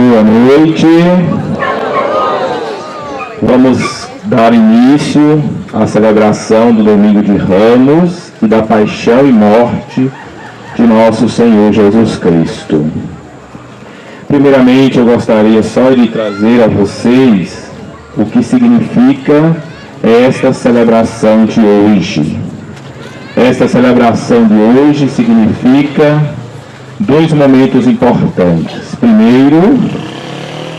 Boa noite. Vamos dar início à celebração do Domingo de Ramos e da paixão e morte de nosso Senhor Jesus Cristo. Primeiramente, eu gostaria só de trazer a vocês o que significa esta celebração de hoje. Esta celebração de hoje significa dois momentos importantes. Primeiro,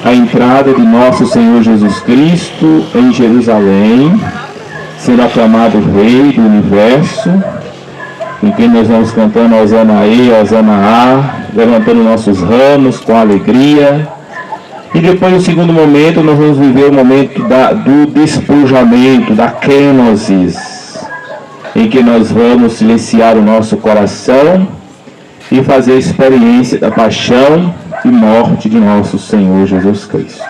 a entrada de nosso Senhor Jesus Cristo em Jerusalém, sendo aclamado Rei do Universo, em que nós vamos cantando Hosana E, Hosana A, levantando nossos ramos com alegria. E depois, no segundo momento, nós vamos viver o momento do despojamento, da kenosis, em que nós vamos silenciar o nosso coração e fazer a experiência da paixão e morte de nosso Senhor Jesus Cristo.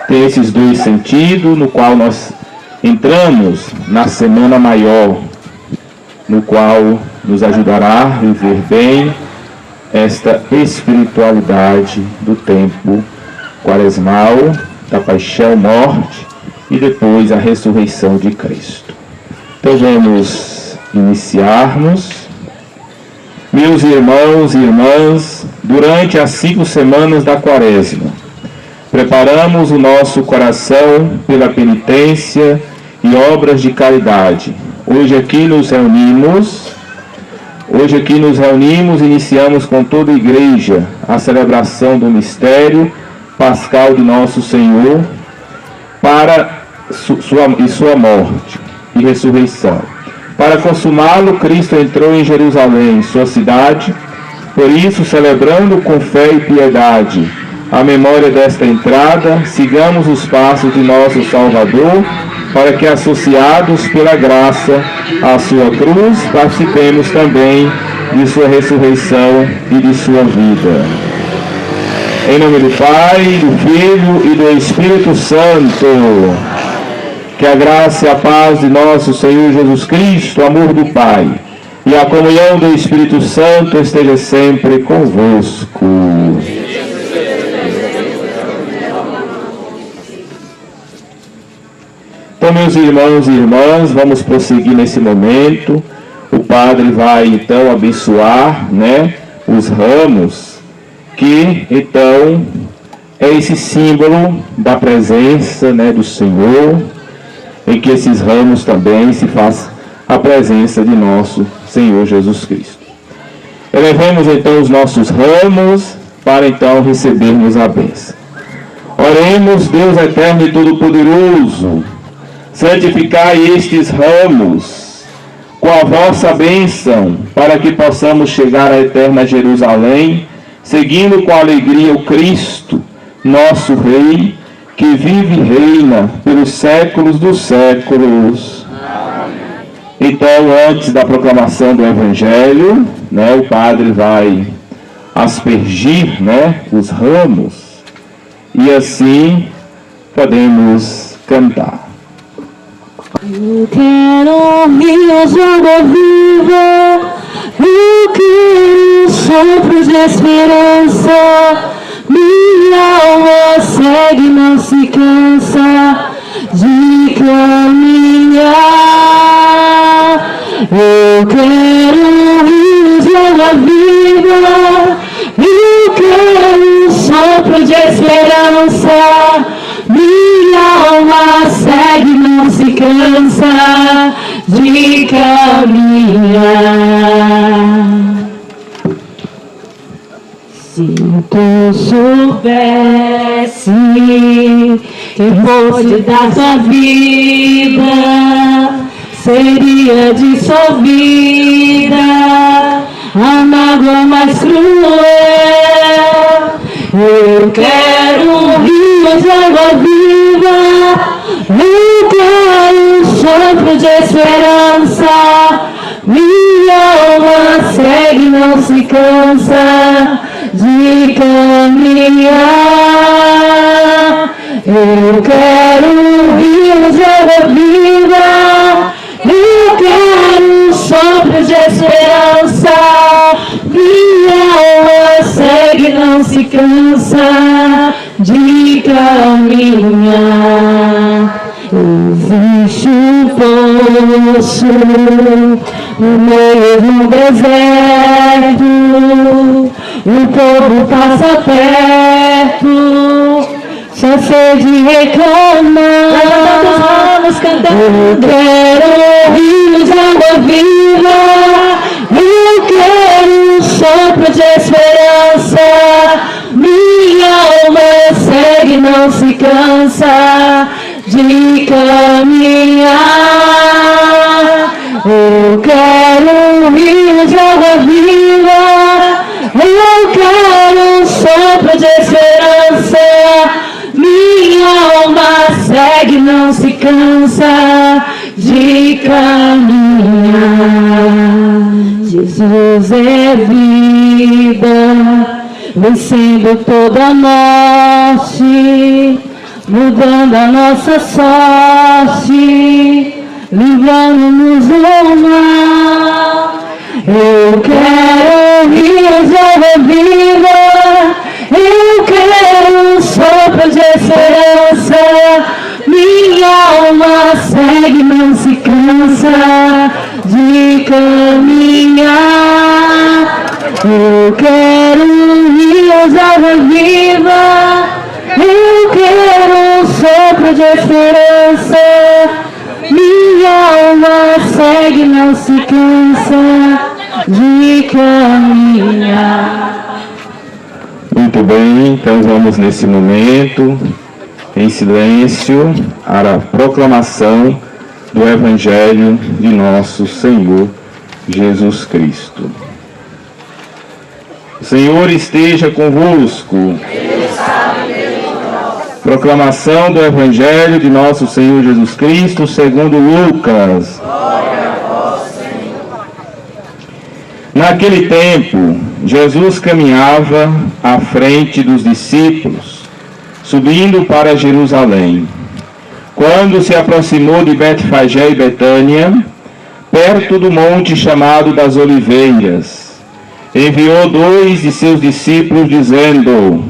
Tem esses dois sentidos, no qual nós entramos na Semana Maior, no qual nos ajudará a viver bem esta espiritualidade do tempo quaresmal, da paixão, morte e depois a ressurreição de Cristo. Então vamos iniciarmos. Meus irmãos e irmãs, durante as 5 semanas da Quaresma, preparamos o nosso coração pela penitência e obras de caridade. Hoje aqui nos reunimos, iniciamos com toda a Igreja a celebração do mistério pascal de nosso Senhor para sua morte e ressurreição. Para consumá-lo, Cristo entrou em Jerusalém, sua cidade. Por isso, celebrando com fé e piedade a memória desta entrada, sigamos os passos de nosso Salvador, para que, associados pela graça à sua cruz, participemos também de sua ressurreição e de sua vida. Em nome do Pai, do Filho e do Espírito Santo. Que a graça e a paz de nosso Senhor Jesus Cristo, o amor do Pai e a comunhão do Espírito Santo esteja sempre convosco. Então, meus irmãos e irmãs, vamos prosseguir nesse momento. O Padre vai então abençoar, os ramos, que então é esse símbolo da presença, do Senhor, em que esses ramos também se faz a presença de nosso Senhor Jesus Cristo. Elevemos então os nossos ramos para então recebermos a bênção. Oremos, Deus eterno e todo-poderoso, santificai estes ramos com a vossa bênção, para que possamos chegar à eterna Jerusalém, seguindo com alegria o Cristo, nosso Rei, que vive e reina pelos séculos dos séculos. Amém. Então, antes da proclamação do Evangelho, o Padre vai aspergir, os ramos, e assim podemos cantar. Eu quero minha água viva, eu quero sopros de esperança. Minha alma segue, não se cansa de caminhar. Eu quero rios de água viva, eu quero sopro de esperança. Minha alma segue, não se cansa de caminhar. Se tu soubesse que fosse da tua vida, seria dissolvida a mágoa mais cruel. Eu quero rios de água viva, eu quero sopro de esperança. Minha alma segue, não se cansa de caminhar. Eu quero rios de água viva, eu quero sopros de esperança. Minha alma segue, não se cansa de caminhar. Existe um poço no meio do deserto, o povo passa perto, só sede reclamar. Eu quero rios de água viva, eu quero um sopro de esperança. Minha alma segue, não se cansa de caminhar. Eu quero um rio de água viva, eu quero um sopro de esperança. Minha alma segue, não se cansa de caminhar. Jesus é vida, vencendo toda a morte, mudando a nossa sorte, livrando-nos do mal. Eu quero rios de água viva, eu quero um sopro de esperança. Minha alma segue, não se cansa de caminhar. Eu quero rios de água viva, eu quero um sopro de esperança. Minha alma segue, não se cansa de caminhar. Muito bem, então vamos nesse momento, em silêncio, à proclamação do Evangelho de nosso Senhor Jesus Cristo. O Senhor esteja convosco. Proclamação do Evangelho de nosso Senhor Jesus Cristo, segundo Lucas. Glória a vós, Senhor. Naquele tempo, Jesus caminhava à frente dos discípulos, subindo para Jerusalém. Quando se aproximou de Betfagé e Betânia, perto do monte chamado das Oliveiras, enviou 2 de seus discípulos, dizendo: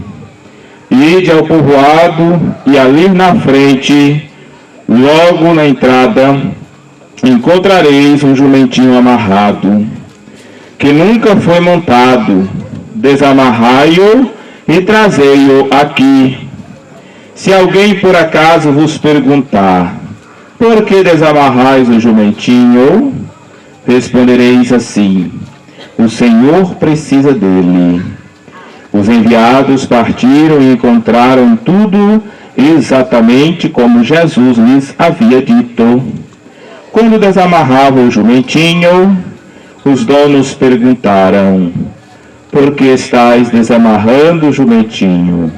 Ide ao povoado, e ali na frente, logo na entrada, encontrareis um jumentinho amarrado, que nunca foi montado. Desamarrai-o e trazei-o aqui. Se alguém por acaso vos perguntar: por que desamarrais o jumentinho? Respondereis assim: o Senhor precisa dele. Os enviados partiram e encontraram tudo exatamente como Jesus lhes havia dito. Quando desamarravam o jumentinho, os donos perguntaram: por que estáis desamarrando o jumentinho?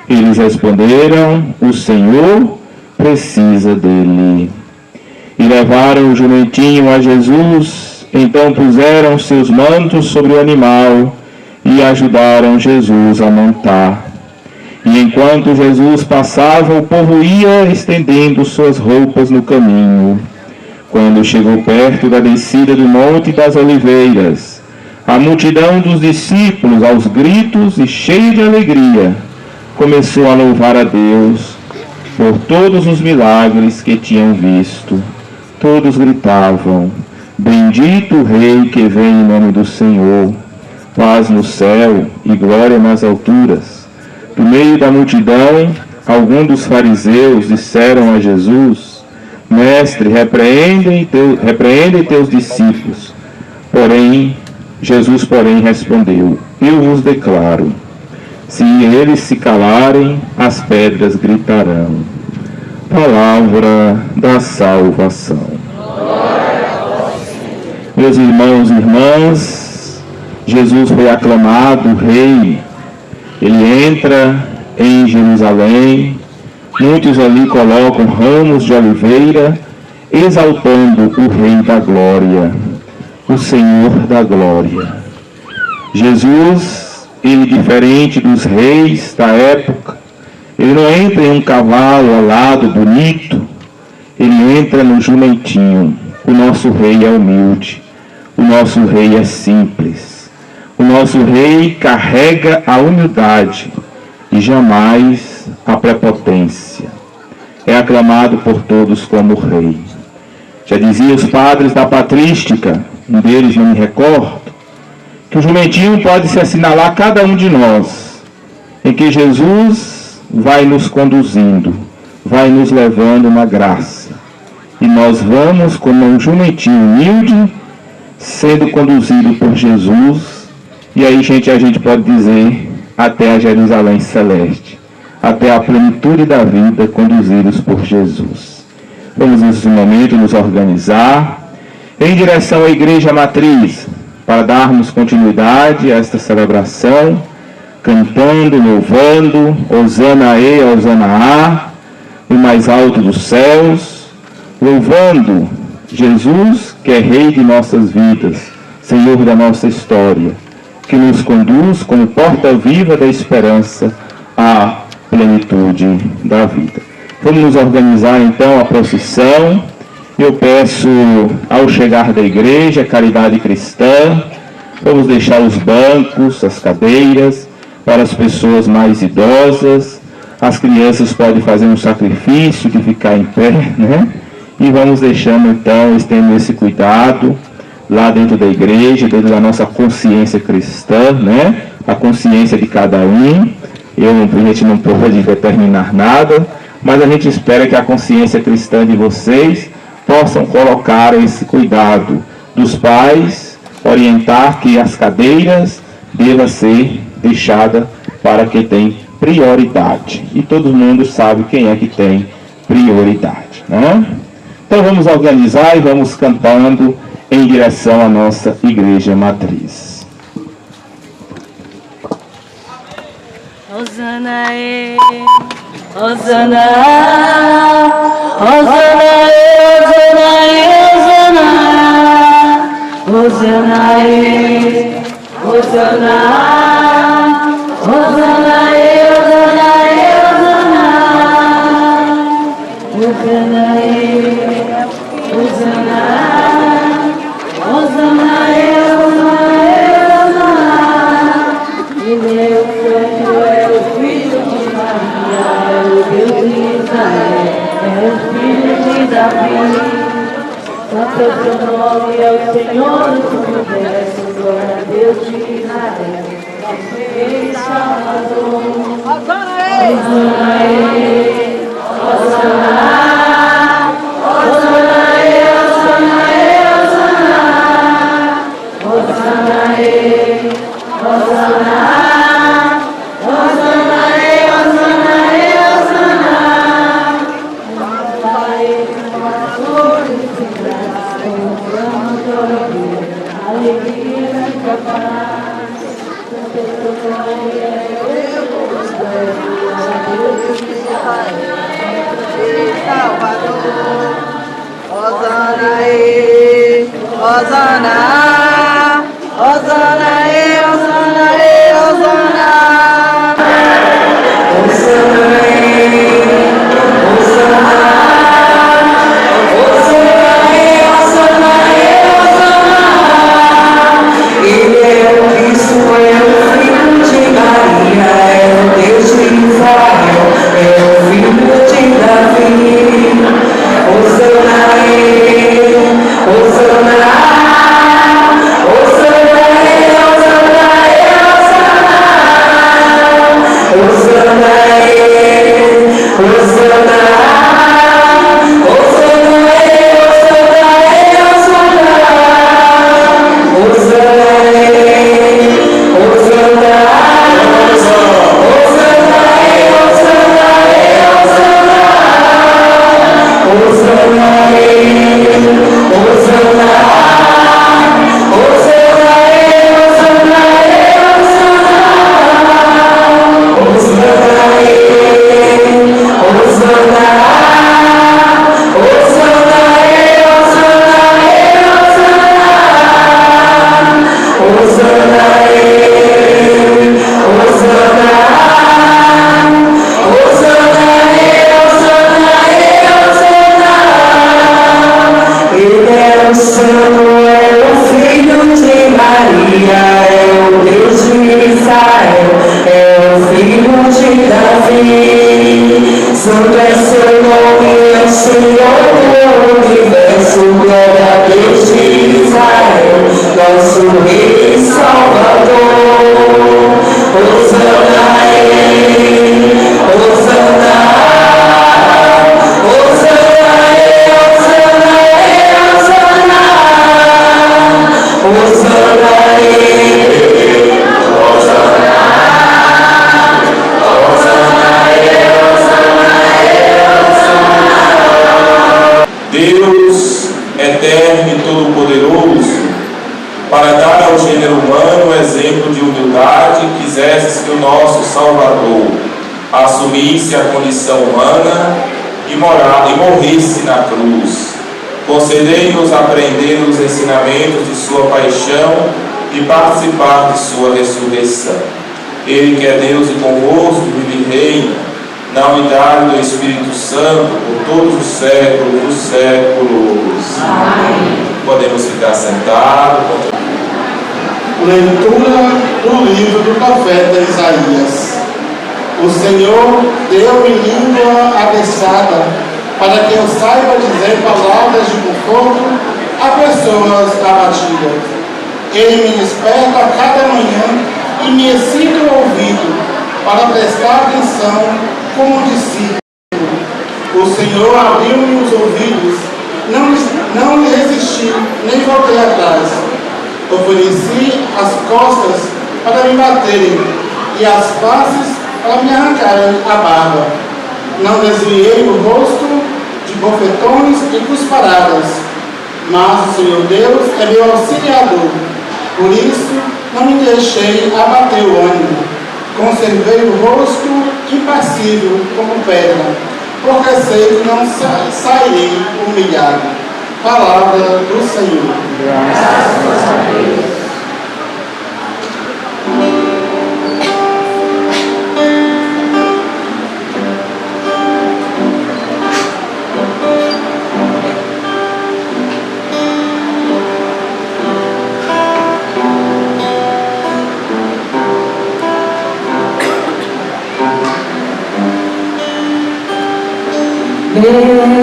Eles responderam: o Senhor precisa dele. E levaram o jumentinho a Jesus. Então puseram seus mantos sobre o animal e ajudaram Jesus a montar. E enquanto Jesus passava, o povo ia estendendo suas roupas no caminho. Quando chegou perto da descida do Monte das Oliveiras, a multidão dos discípulos, aos gritos e cheia de alegria, começou a louvar a Deus por todos os milagres que tinham visto. Todos gritavam: bendito o Rei que vem em nome do Senhor, paz no céu e glória nas alturas. No meio da multidão, alguns dos fariseus disseram a Jesus: Mestre, repreende teus discípulos. Jesus, porém, respondeu: eu vos declaro, se eles se calarem, as pedras gritarão. Palavra da salvação. Meus irmãos e irmãs, Jesus foi aclamado Rei. Ele entra em Jerusalém. Muitos ali colocam ramos de oliveira, exaltando o Rei da Glória, o Senhor da Glória. Jesus, ele diferente dos reis da época, ele não entra em um cavalo alado, bonito, ele entra no jumentinho. O nosso Rei é humilde, o nosso Rei é simples, o nosso Rei carrega a humildade e jamais a prepotência. É aclamado por todos como rei. Já diziam os padres da patrística, um deles não me recordo, que o jumentinho pode se assinalar a cada um de nós, em que Jesus vai nos conduzindo, vai nos levando na graça. E nós vamos, como um jumentinho humilde, sendo conduzido por Jesus, e aí, a gente pode dizer, até a Jerusalém celeste, até a plenitude da vida, conduzidos por Jesus. Vamos, nesse momento, nos organizar em direção à Igreja Matriz, para darmos continuidade a esta celebração, cantando, louvando, Hosana e Hosana a, no mais alto dos céus, louvando Jesus, que é Rei de nossas vidas, Senhor da nossa história, que nos conduz como porta-viva da esperança à plenitude da vida. Vamos nos organizar então a procissão. Eu peço, ao chegar da igreja, caridade cristã, vamos deixar os bancos, as cadeiras, para as pessoas mais idosas. As crianças podem fazer um sacrifício de ficar em pé, né? E vamos deixando então, tendo esse cuidado lá dentro da igreja, dentro da nossa consciência cristã, né? A consciência de cada um. A gente não pode determinar nada, mas a gente espera que a consciência cristã de vocês possam colocar esse cuidado dos pais, orientar que as cadeiras devem ser deixadas para quem tem prioridade. E todo mundo sabe quem é que tem prioridade, né? Então vamos organizar e vamos cantando em direção à nossa Igreja Matriz. Hosana e Hosana, Hosana e Hosana e Hosana, Hosana e Hosana e Hosana, Hosana e Hosana, Hosana e Hosana, e meu filho é o filho de Maria, é o Deus de Israel, é o filho de Davi. Santo é o seu nome, é o Senhor do universo, glória a Deus de Israel, nosso Rei Salvador. Hosana e Hosana, Hosana e Hosana e Hosana, Hosana e Hosana. Hosana, Hosana e Hosana e Hosana, Hosana e Hosana, Hosana e Hosana e Hosana. Ele é o Cristo, é o Filho de Maria, é o Deus de Israel, é o Filho de Davi. Hosana e Hosana. para dar ao gênero humano um exemplo de humildade, quisestes que o nosso Salvador assumisse a condição humana e morresse na cruz. Concedei-nos aprender os ensinamentos de sua paixão e participar de sua ressurreição. Ele que é Deus e convosco, vive e reina, na unidade do Espírito Santo, por todos os séculos dos séculos. Amém. Podemos ficar sentados. Leitura do livro do profeta Isaías. O Senhor deu-me língua abençoada, para que eu saiba dizer palavras de conforto a pessoas abatidas. Ele me desperta a cada manhã e me excita o ouvido, para prestar atenção como discípulo. O Senhor abriu-me os ouvidos, não resisti, nem voltei atrás. Ofereci as costas para me baterem e as faces para me arrancarem a barba. Não desviei o rosto de bofetões e cusparadas, mas o Senhor Deus é meu auxiliador. Por isso, não me deixei abater o ânimo. Conservei o rosto impassível como pedra, porque sei que não sairei humilhado. Palavra do Senhor. Graças a Deus. Yeah.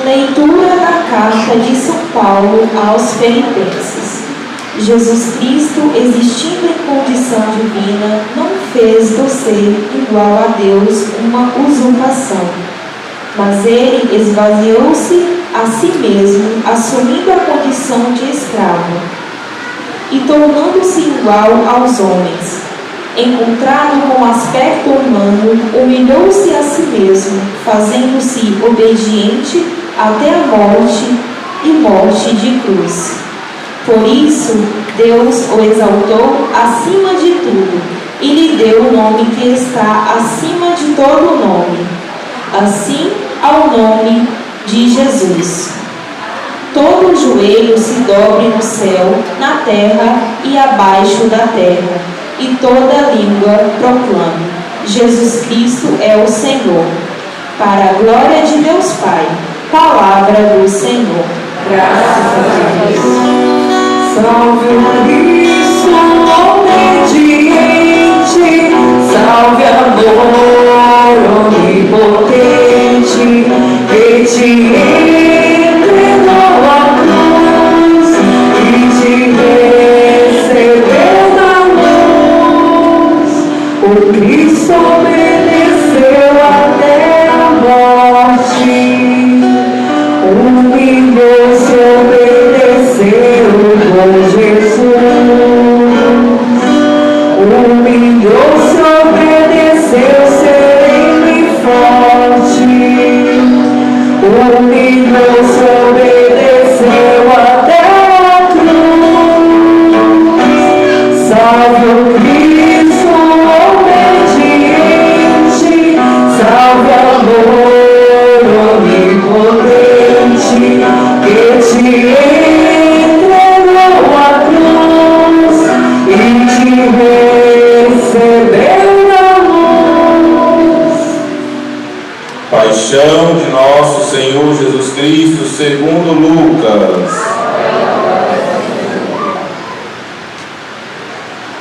Leitura da carta de São Paulo aos Filipenses. Jesus Cristo, existindo em condição divina, não fez do ser igual a Deus uma usurpação, mas ele esvaziou-se a si mesmo, assumindo a condição de escravo, e tornando-se igual aos homens. Encontrado com aspecto humano, humilhou-se a si mesmo, fazendo-se obediente até a morte e morte de cruz. Por isso, Deus o exaltou acima de tudo e lhe deu o nome que está acima de todo nome, assim ao nome de Jesus. Todo joelho se dobre no céu, na terra e abaixo da terra, e toda língua proclame: Jesus Cristo é o Senhor, para a glória de Deus Pai. Palavra do Senhor. Graças a Deus. Salve o Cristo obediente, salve amor onipotente, que te entregou a cruz e te recebeu na luz. O Cristo obedeceu até a morte, humilhou-se, obedeceu com Jesus. Humilhou-se, obedeceu, sereno e forte. Humilhou-se, obedeceu até a cruz. Salve o Cristo obediente, salve amor onipotente, que te entregou a cruz e te recebeu na luz. Paixão de nosso Senhor Jesus Cristo segundo Lucas.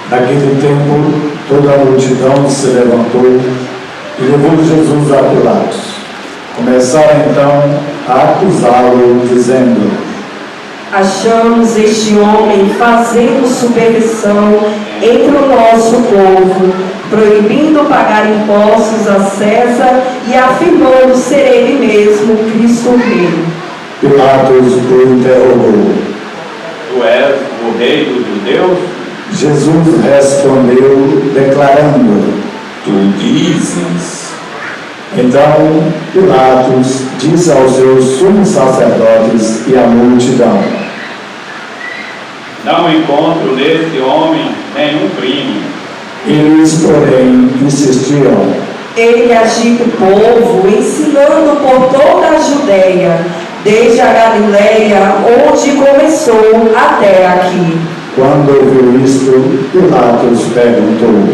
Naquele tempo, toda a multidão se levantou e levou Jesus a Pilatos. Começaram então a acusá-lo, dizendo: Achamos este homem fazendo superstição entre o nosso povo, proibindo pagar impostos a César e afirmando ser ele mesmo Cristo Rei. Pilatos o interrogou. Tu és o rei dos judeus? Jesus respondeu, declarando: Tu dizes. Então Pilatos disse aos seus sumos sacerdotes e à multidão: Não encontro nesse homem nenhum crime. Eles, porém, insistiam: Ele agita o povo, ensinando por toda a Judéia, desde a Galileia, onde começou, até aqui. Quando ouviu isto, Pilatos perguntou: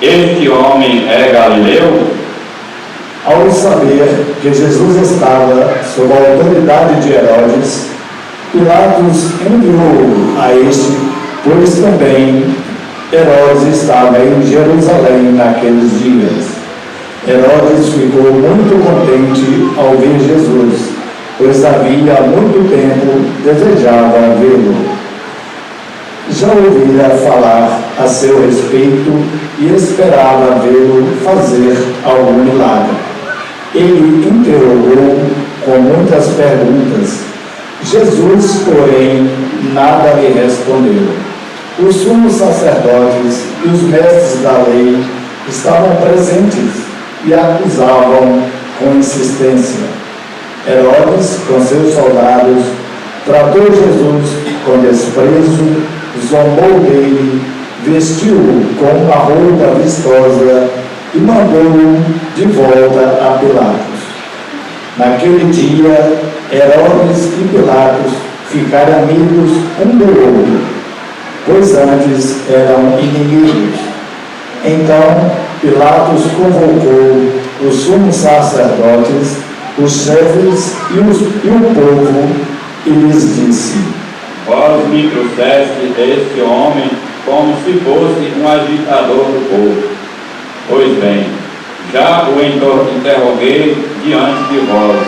Este homem é galileu? Ao saber que Jesus estava sob a autoridade de Herodes, Pilatos enviou a este, pois também Herodes estava em Jerusalém naqueles dias. Herodes ficou muito contente ao ver Jesus, pois havia há muito tempo desejava vê-lo. Já ouvira falar a seu respeito e esperava vê-lo fazer algum milagre. Ele interrogou com muitas perguntas. Jesus, porém, nada lhe respondeu. Os sumos sacerdotes e os mestres da lei estavam presentes e acusavam com insistência. Herodes, com seus soldados, tratou Jesus com desprezo, zombou dele, vestiu-o com uma roupa vistosa e mandou-o de volta a Pilatos. Naquele dia, Herodes e Pilatos ficaram amigos um do outro, pois antes eram inimigos. Então, Pilatos convocou os sumos sacerdotes, os chefes e o povo e lhes disse: Vós me trouxeste este homem como se fosse um agitador do povo. Pois bem, já o interroguei diante de vós,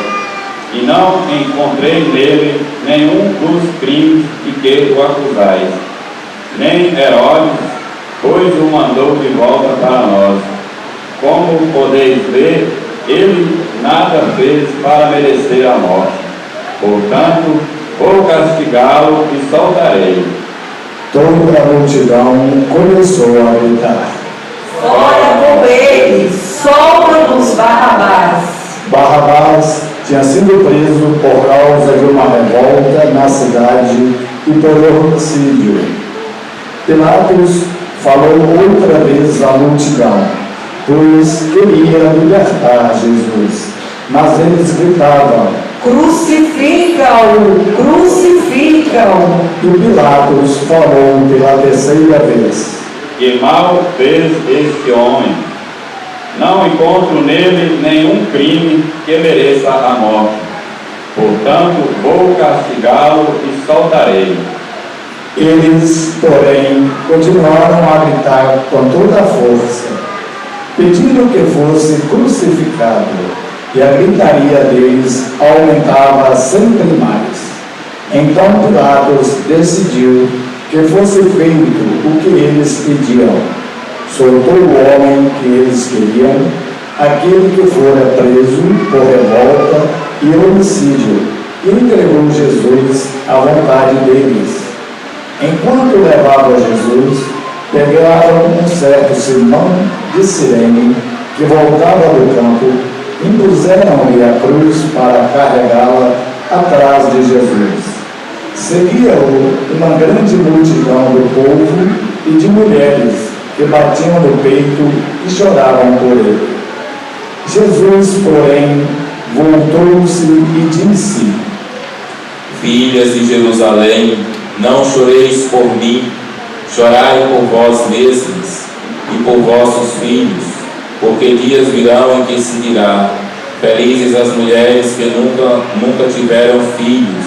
e não encontrei nele nenhum dos crimes de que o acusais, nem Herodes, pois o mandou de volta para nós. Como podeis ver, ele nada fez para merecer a morte. Portanto, vou castigá-lo e soltarei. Toda a multidão começou a gritar: Fora com ele, solta-nos Barrabás. Barrabás tinha sido preso por causa de uma revolta na cidade e por homicídio. Pilatos falou outra vez à multidão, pois queria libertar Jesus. Mas eles gritavam: Crucifica-o! Crucifica-o! E Pilatos falou pela terceira vez: Que mal fez este homem? Não encontro nele nenhum crime que mereça a morte. Portanto, vou castigá-lo e soltarei. Eles, porém, continuaram a gritar com toda a força, pedindo que fosse crucificado, e a gritaria deles aumentava sempre mais. Então Pilatos decidiu que fosse feito o que eles pediam. Soltou o homem que eles queriam, aquele que fora preso por revolta e homicídio, e entregou Jesus à vontade deles. Enquanto levavam Jesus, pegaram um certo Simão de Cirene, que voltava do campo, impuseram-lhe a cruz para carregá-la atrás de Jesus. Seguia-o uma grande multidão do povo e de mulheres que batiam no peito e choravam por ele. Jesus, porém, voltou-se e disse: Filhas de Jerusalém, não choreis por mim, chorai por vós mesmos e por vossos filhos, porque dias virão em que se dirá: felizes as mulheres que nunca tiveram filhos,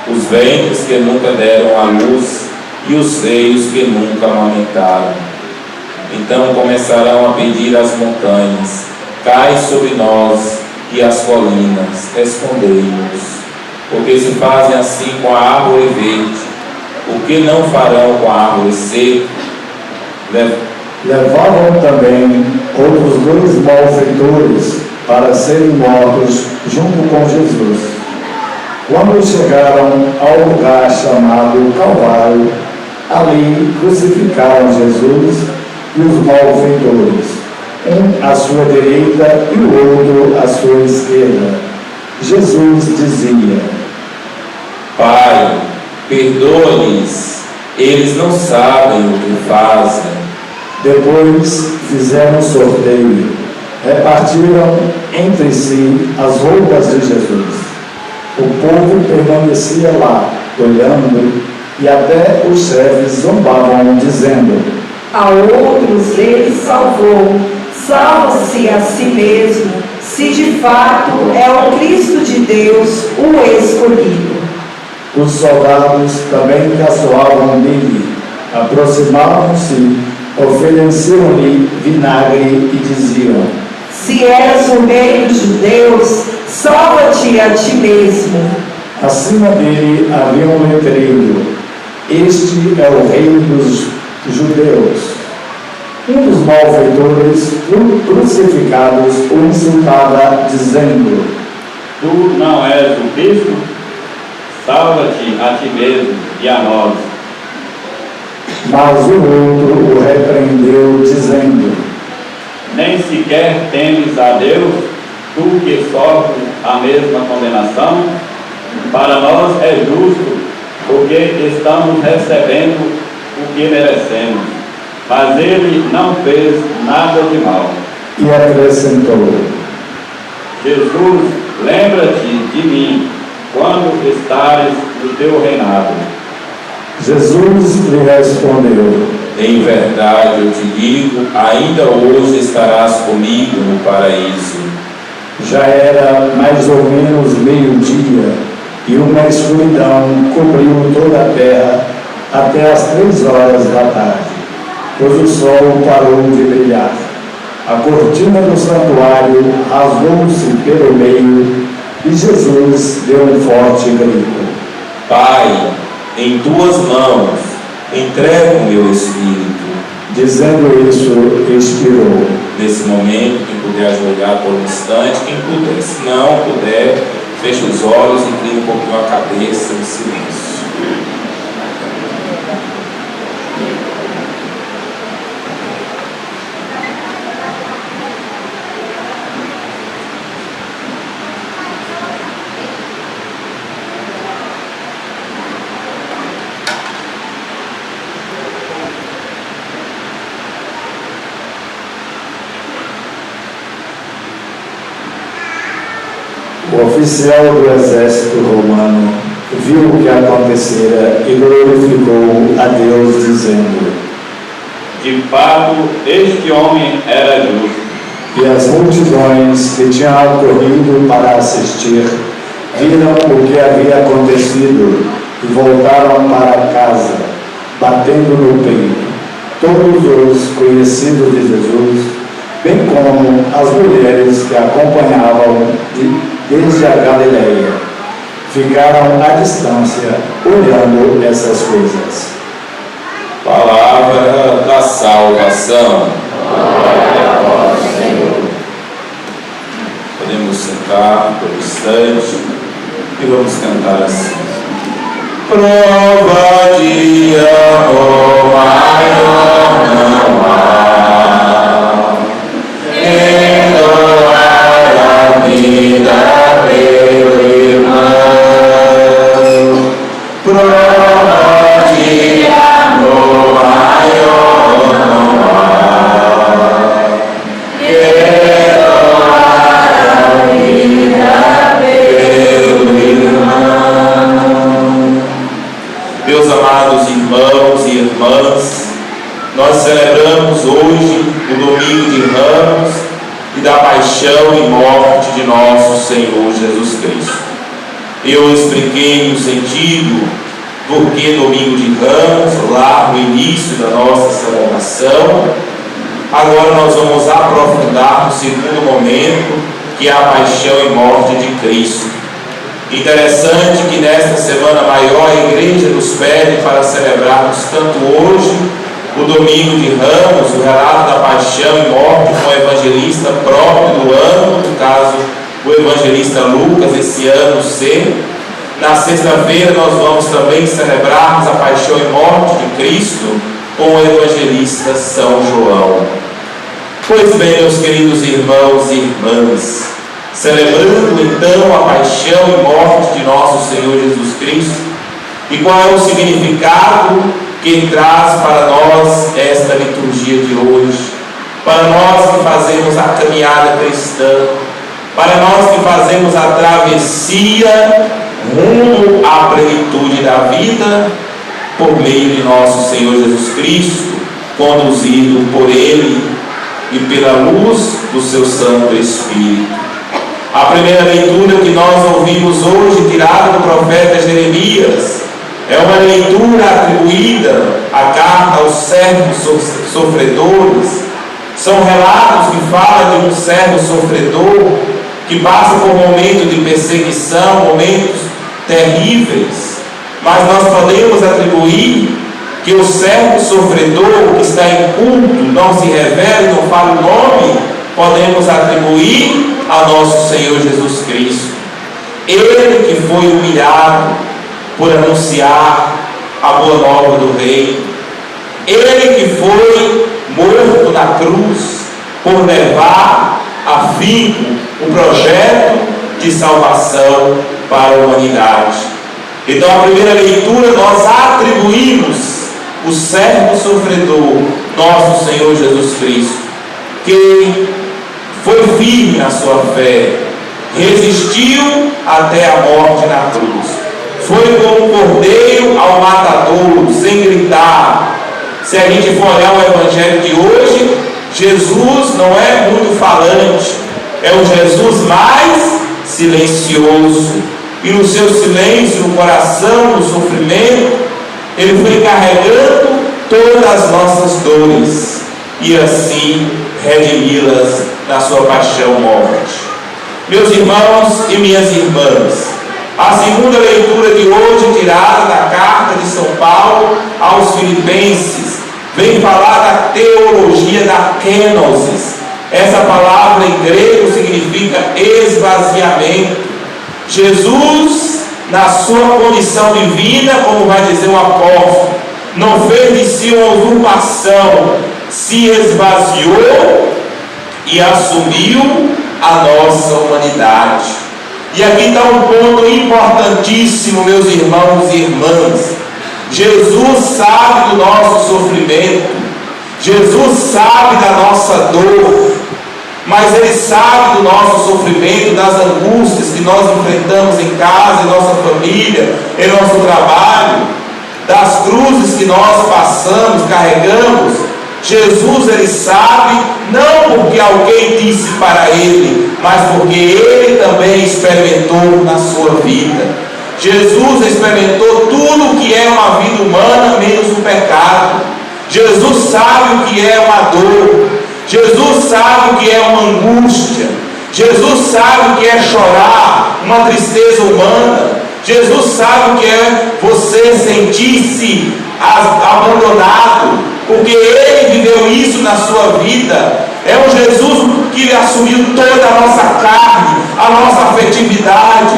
os ventres que nunca deram à luz e os seios que nunca amamentaram. Então começarão a pedir às montanhas: cai sobre nós, e às colinas: escondei-nos. Porque se fazem assim com a árvore verde, o que não farão com a árvore seca? Levavam também outros 2 malfeitores para serem mortos junto com Jesus. Quando chegaram ao lugar chamado Calvário, ali crucificaram Jesus e os malfeitores, um à sua direita e o outro à sua esquerda. Jesus dizia: Pai, perdoa-lhes, eles não sabem o que fazem. Depois fizeram sorteio, repartiram entre si as roupas de Jesus. O povo permanecia lá, olhando, e até os chefes zombavam, dizendo: A outros ele salvou, salva-se a si mesmo, se de fato é o Cristo de Deus, o escolhido. Os soldados também caçoavam dele, aproximavam-se, ofereciam-lhe vinagre e diziam: Se és o rei dos judeus, salva-te a ti mesmo. Acima dele havia um letreiro: Este é o rei dos judeus. Um dos malfeitores crucificados o insultava, dizendo: Tu não és o Cristo? Salva-te a ti mesmo e a nós. Mas o outro o repreendeu, dizendo: Nem sequer temes a Deus, tu que sofres a mesma condenação? Para nós é justo, porque estamos recebendo o que merecemos. Mas ele não fez nada de mal. E acrescentou: Jesus, lembra-te de mim quando estares no teu reinado. Jesus lhe respondeu: Em verdade eu te digo, ainda hoje estarás comigo no paraíso. Já era mais ou menos meio-dia, e uma escuridão cobriu toda a terra até as 3 horas da tarde, pois o sol parou de brilhar. A cortina do santuário rasgou-se pelo meio, E Jesus deu um forte grito: Pai, em tuas mãos entrego o meu espírito. Dizendo isso, expirou. Nesse momento, quem puder ajoelhar por um instante, quem puder, se não puder, feche os olhos e incline um pouquinho a cabeça em silêncio. O oficial do exército romano viu o que acontecera e glorificou a Deus, dizendo: De fato, este homem era justo. E as multidões que tinham acorrido para assistir viram o que havia acontecido e voltaram para casa, batendo no peito. Todos os conhecidos de Jesus, bem como as mulheres que acompanhavam desde a Galileia, ficaram à distância, olhando essas coisas. Palavra da salvação. Glória a vós, Senhor. Podemos sentar por um instante e vamos cantar assim. Prova de amor maior não há, em doar a vida pelo irmão. Prova de amor maior não há, em doar a vida pelo irmão. Meus amados irmãos e irmãs, nós celebramos hoje o Domingo de Ramos e da paixão e morte de nosso Senhor Jesus Cristo. Eu expliquei o sentido porque Domingo de Ramos, lá no início da nossa celebração. Agora nós vamos aprofundar no segundo momento, que é a paixão e morte de Cristo. Interessante que nesta Semana Maior a Igreja nos pede para celebrarmos tanto hoje o Domingo de Ramos, o relato da paixão e morte com o evangelista próprio do ano, no caso o evangelista Lucas, esse ano C. Na sexta-feira nós vamos também celebrarmos a paixão e morte de Cristo com o evangelista São João. Pois bem, meus queridos irmãos e irmãs, celebrando então a paixão e morte de nosso Senhor Jesus Cristo, e qual é o significado que traz para nós esta liturgia de hoje, para nós que fazemos a caminhada cristã, para nós que fazemos a travessia rumo à plenitude da vida, por meio de nosso Senhor Jesus Cristo, conduzido por Ele e pela luz do seu Santo Espírito. A primeira leitura que nós ouvimos hoje, tirada do profeta Jeremias, é uma leitura atribuída à carta aos servos sofredores. São relatos que falam de um servo sofredor que passa por momentos de perseguição, momentos terríveis. Mas nós podemos atribuir que o servo sofredor que está em culto, não se revela e não fala o nome, podemos atribuir a nosso Senhor Jesus Cristo. Ele que foi humilhado por anunciar a boa nova do Rei. Ele que foi morto na cruz por levar a fim o projeto de salvação para a humanidade. Então, a primeira leitura, nós atribuímos o servo sofredor, nosso Senhor Jesus Cristo, que foi firme na sua fé, resistiu até a morte na cruz, foi como um cordeiro ao matadouro, sem gritar. Se a gente for olhar o evangelho de hoje, Jesus não é muito falante, é o Jesus mais silencioso, e no seu silêncio, no coração, no sofrimento, ele foi carregando todas as nossas dores e assim redimi-las na sua paixão e morte. Meus irmãos e minhas irmãs, a segunda leitura de hoje, tirada da carta de São Paulo aos Filipenses, vem falar da teologia da kenosis. Essa palavra em grego significa esvaziamento. Jesus, na sua condição divina, como vai dizer o apóstolo, não fez de si uma usurpação, se esvaziou e assumiu a nossa humanidade. E aqui está um ponto importantíssimo, meus irmãos e irmãs. Jesus sabe do nosso sofrimento, Jesus sabe da nossa dor, mas Ele sabe do nosso sofrimento, das angústias que nós enfrentamos em casa, em nossa família, em nosso trabalho, das cruzes que nós passamos, carregamos. Jesus, Ele sabe, não porque alguém disse para Ele, mas porque Ele também experimentou na sua vida. Jesus experimentou tudo o que é uma vida humana, menos o pecado. Jesus sabe o que é uma dor. Jesus sabe o que é uma angústia. Jesus sabe o que é chorar, uma tristeza humana. Jesus sabe o que é você sentir-se abandonado, porque Ele viveu isso na sua vida. É um Jesus que assumiu toda a nossa carne, a nossa afetividade,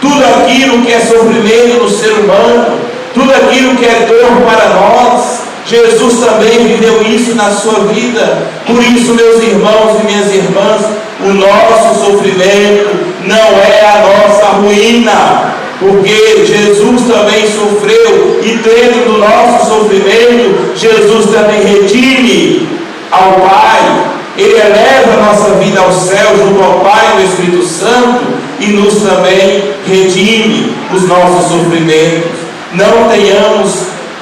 tudo aquilo que é sofrimento do ser humano, tudo aquilo que é dor para nós. Jesus também viveu isso na sua vida. Por isso, meus irmãos e minhas irmãs, o nosso sofrimento não é a nossa ruína, porque Jesus também sofreu, e dentro do nosso sofrimento, Jesus também redime ao Pai. Ele eleva a nossa vida ao céu junto ao Pai e ao Espírito Santo, e nos também redime os nossos sofrimentos. Não tenhamos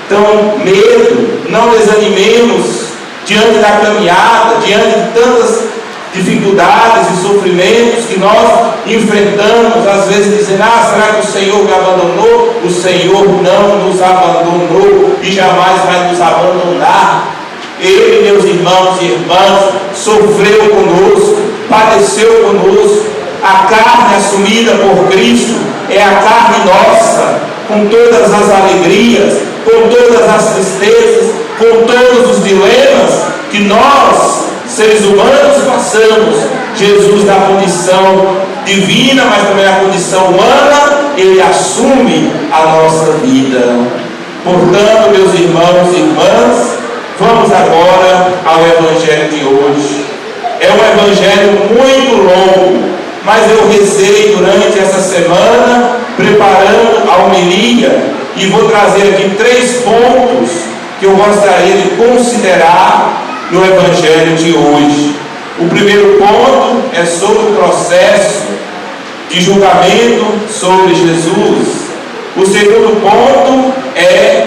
tão medo, não desanimemos diante da caminhada, diante de tantas dificuldades e sofrimentos que nós enfrentamos, às vezes dizendo: será que o Senhor me abandonou? O Senhor não nos abandonou e jamais vai nos abandonar. Ele, meus irmãos e irmãs, sofreu conosco, padeceu conosco. A carne assumida por Cristo é a carne nossa, com todas as alegrias, com todas as tristezas, com todos os dilemas que nós, seres humanos, passamos. Jesus, na condição divina, mas também na condição humana, Ele assume a nossa vida. Portanto, meus irmãos e irmãs, vamos agora ao Evangelho de hoje. É um Evangelho muito longo, mas eu rezei durante essa semana, preparando a homilia, e vou trazer aqui 3 pontos que eu gostaria de considerar no Evangelho de hoje. O primeiro ponto é sobre o processo de julgamento sobre Jesus. O segundo ponto é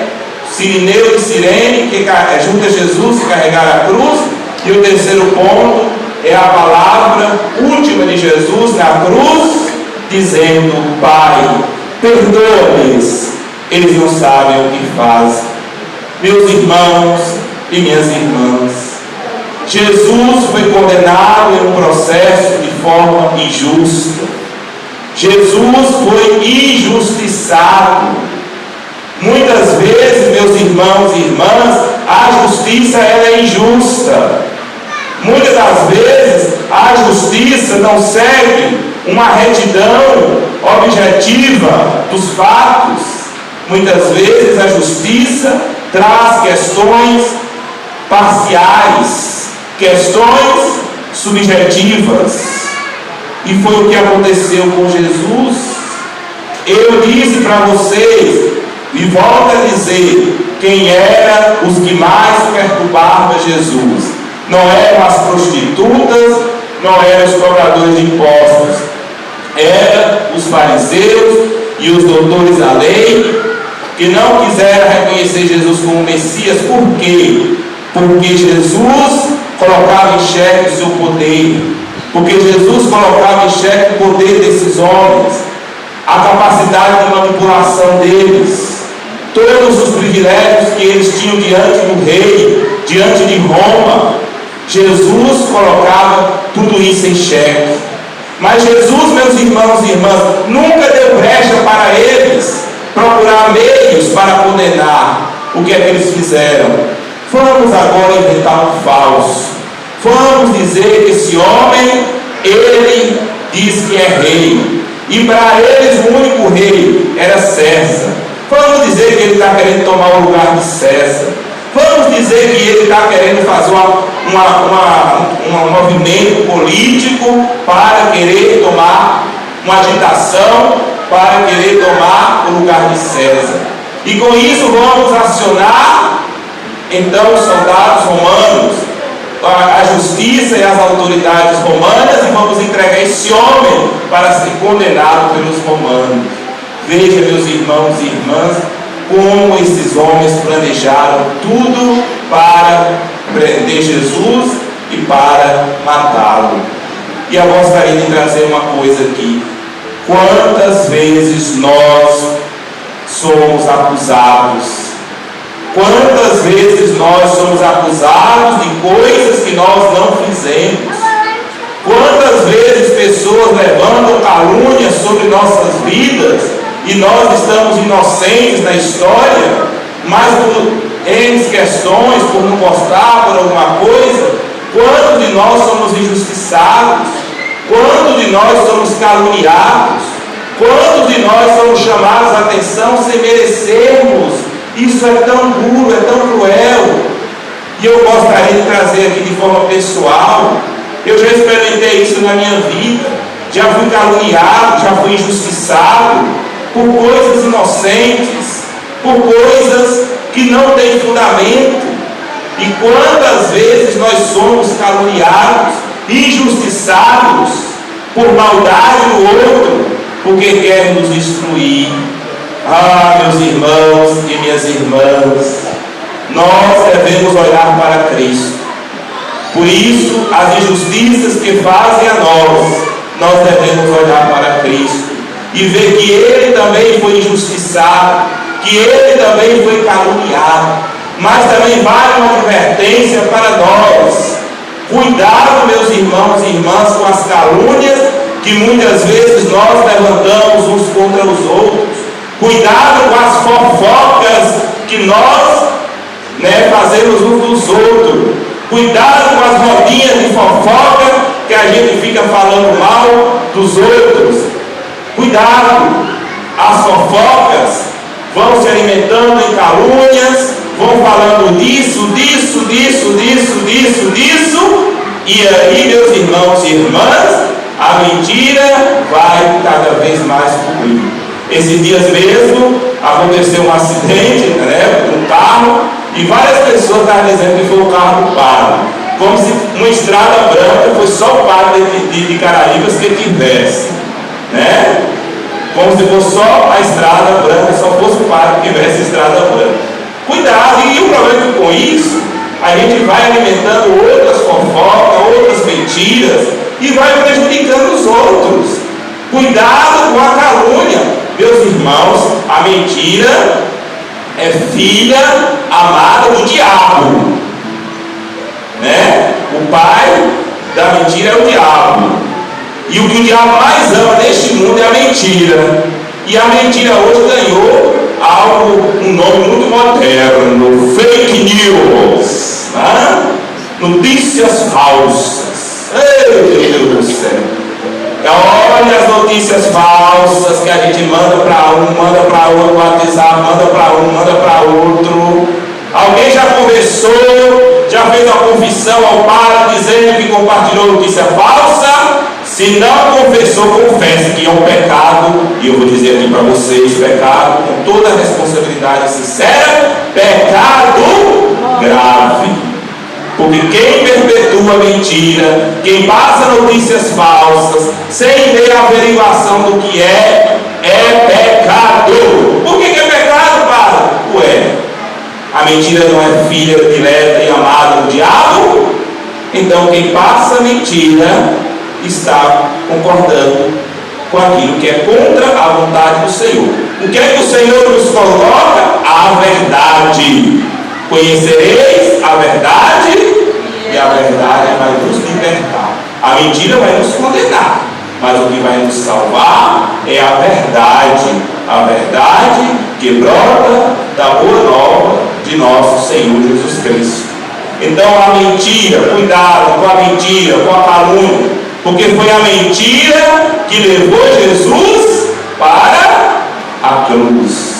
Sirineu e Cirene, que junto a Jesus e carregaram a cruz. E o terceiro ponto é a palavra última de Jesus na cruz, dizendo: Pai, perdoa-lhes, eles não sabem o que fazem. Meus irmãos e minhas irmãs, Jesus foi condenado em um processo de forma injusta. Jesus foi injustiçado. Muitas vezes, meus irmãos e irmãs, a justiça é injusta. Muitas das vezes a justiça não segue uma retidão objetiva dos fatos. Muitas vezes a justiça traz questões parciais, questões subjetivas. E foi o que aconteceu com Jesus. Eu disse para vocês, e volto a dizer, quem eram os que mais perturbavam Jesus. Não eram as prostitutas, não eram os cobradores de impostos, eram os fariseus e os doutores da lei, que não quiseram reconhecer Jesus como Messias. Por quê? Porque Jesus colocava em xeque o seu poder, porque Jesus colocava em xeque o poder desses homens, a capacidade de manipulação deles, todos os privilégios que eles tinham diante do rei, diante de Roma. Jesus colocava tudo isso em xeque. Mas Jesus, meus irmãos e irmãs, nunca deu brecha para eles procurar meios para condenar. O que é que eles fizeram? Vamos agora inventar um falso. Vamos dizer que esse homem, ele diz que é rei. E para eles o único rei era César. Vamos dizer que ele está querendo tomar o lugar de César. Vamos dizer que ele está querendo fazer um movimento político para querer tomar uma agitação, para querer tomar o lugar de César. E com isso vamos acionar então os soldados romanos, a justiça e as autoridades romanas, e vamos entregar esse homem para ser condenado pelos romanos. Veja, meus irmãos e irmãs, como esses homens planejaram tudo para prender Jesus e para matá-lo. E eu gostaria de trazer uma coisa aqui. Quantas vezes nós somos acusados? Quantas vezes nós somos acusados de coisas que nós não fizemos? Quantas vezes pessoas levantam calúnias sobre nossas vidas e nós estamos inocentes na história, mas por N questões, por não gostar, por alguma coisa, quantos de nós somos injustiçados? Quantos de nós somos caluniados? Quantos de nós somos chamados a atenção sem merecermos? Isso é tão duro, é tão cruel. E eu gostaria de trazer aqui de forma pessoal. Eu já experimentei isso na minha vida. Já fui caluniado, já fui injustiçado por coisas inocentes, por coisas que não têm fundamento. E quantas vezes nós somos caluniados, injustiçados por maldade do outro, porque quer nos destruir. Ah, meus irmãos e minhas irmãs, nós devemos olhar para Cristo. Por isso, as injustiças que fazem a nós devemos olhar para Cristo e ver que Ele também foi injustiçado, que Ele também foi caluniado. Mas também vale uma advertência para nós. Cuidado, meus irmãos e irmãs, com as calúnias que muitas vezes nós levantamos uns contra os outros. Cuidado com as fofocas que nós fazemos uns dos outros. Cuidado com as rodinhas de fofoca que a gente fica falando mal dos outros. Cuidado, as fofocas vão se alimentando em calúnias, vão falando disso, e aí, meus irmãos e irmãs, a mentira vai cada vez mais cobrir. Esses dias mesmo aconteceu um acidente, um carro, e várias pessoas estavam dizendo que foi o carro do padre, como se uma estrada branca fosse só o padre de Caraíbas que tivesse, como se fosse só a estrada branca, só fosse o padre que tivesse estrada branca. Cuidado, e o problema é que com isso a gente vai alimentando outras fofocas, outras mentiras, e vai prejudicando os outros. Cuidado com a calúnia, meus irmãos. A mentira é filha amada do diabo, O pai da mentira é o diabo, e o que o diabo mais ama neste mundo é a mentira. E a mentira hoje ganhou um nome muito moderno: fake news, notícias falsas. Meu Deus do céu! Olha as notícias falsas que a gente manda para outro no WhatsApp, manda para outro. Alguém já conversou, já fez uma confissão ao padre dizendo que compartilhou notícia falsa? Se não confessou, confesse que é um pecado. E eu vou dizer aqui para vocês: pecado com toda a responsabilidade sincera, pecado grave. Porque quem perpetua mentira, quem passa notícias falsas, sem ter a averiguação do que é pecado. Por que é pecado, padre? A mentira não é filha dileta e amada do diabo? Então quem passa mentira está concordando com aquilo que é contra a vontade do Senhor. O que é que o Senhor nos coloca? A verdade. Conhecereis a verdade, e a verdade vai nos libertar. A mentira vai nos condenar, mas o que vai nos salvar é a verdade que brota da boa nova de nosso Senhor Jesus Cristo. Então a mentira, cuidado com a mentira, com a calúnia, porque foi a mentira que levou Jesus para a cruz.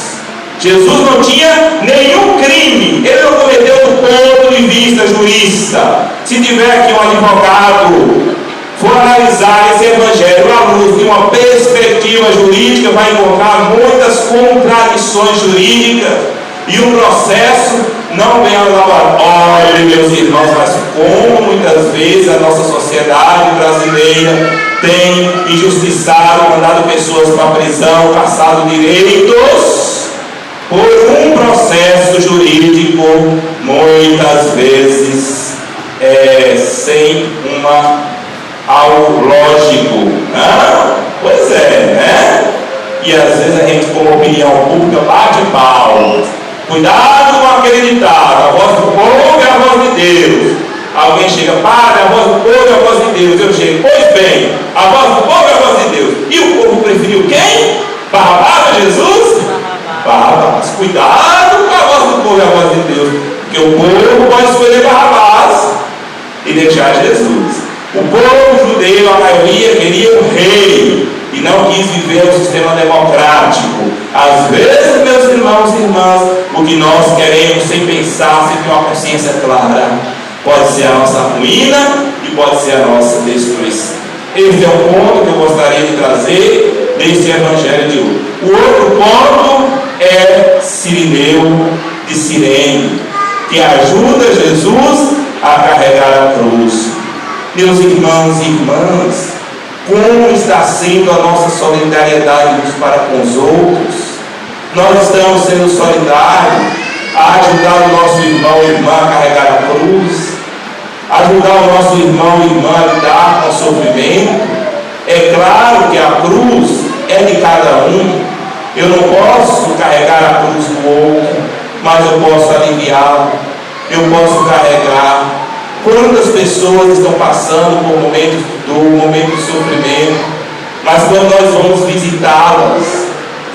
Jesus não tinha nenhum crime, ele não cometeu do ponto de vista jurista. Se tiver aqui um advogado, for analisar esse evangelho à luz de uma perspectiva jurídica, vai encontrar muitas contradições jurídicas e o processo não vem ao laboratório, meus irmãos, mas como muitas vezes a nossa sociedade brasileira tem injustiçado, mandado pessoas para a prisão, caçado direitos por um processo jurídico, muitas vezes sem algo lógico. Pois é, né? E às vezes a gente, como opinião pública, bate palmas. Cuidado com acreditar, a voz do povo é a voz de Deus. Alguém chega, padre, a voz do povo é a voz de Deus. Eu chego, pois bem, a voz do povo é a voz de Deus. E o povo preferiu quem? Barrabás ou Jesus? Barrabás. Cuidado com a voz do povo é a voz de Deus, porque o povo pode escolher Barrabás e deixar Jesus. O povo judeu, a maioria, queria um rei e não quis viver um sistema democrático. Às vezes, meus irmãos e irmãs, o que nós queremos sem pensar, sem ter uma consciência clara, pode ser a nossa ruína e pode ser a nossa destruição. Esse é o ponto que eu gostaria de trazer desse evangelho de hoje. O outro ponto é Cirineu de Cirene, que ajuda Jesus a carregar a cruz. Meus irmãos e irmãs, como está sendo a nossa solidariedade uns para com os outros? Nós estamos sendo solidários a ajudar o nosso irmão e irmã a carregar a cruz, ajudar o nosso irmão e irmã a lidar com o sofrimento. É claro que a cruz é de cada um. Eu não posso carregar a cruz do outro, mas eu posso aliviá-lo, eu posso carregar. Quantas pessoas estão passando por momentos de dor, momentos de sofrimento, mas quando nós vamos visitá-las,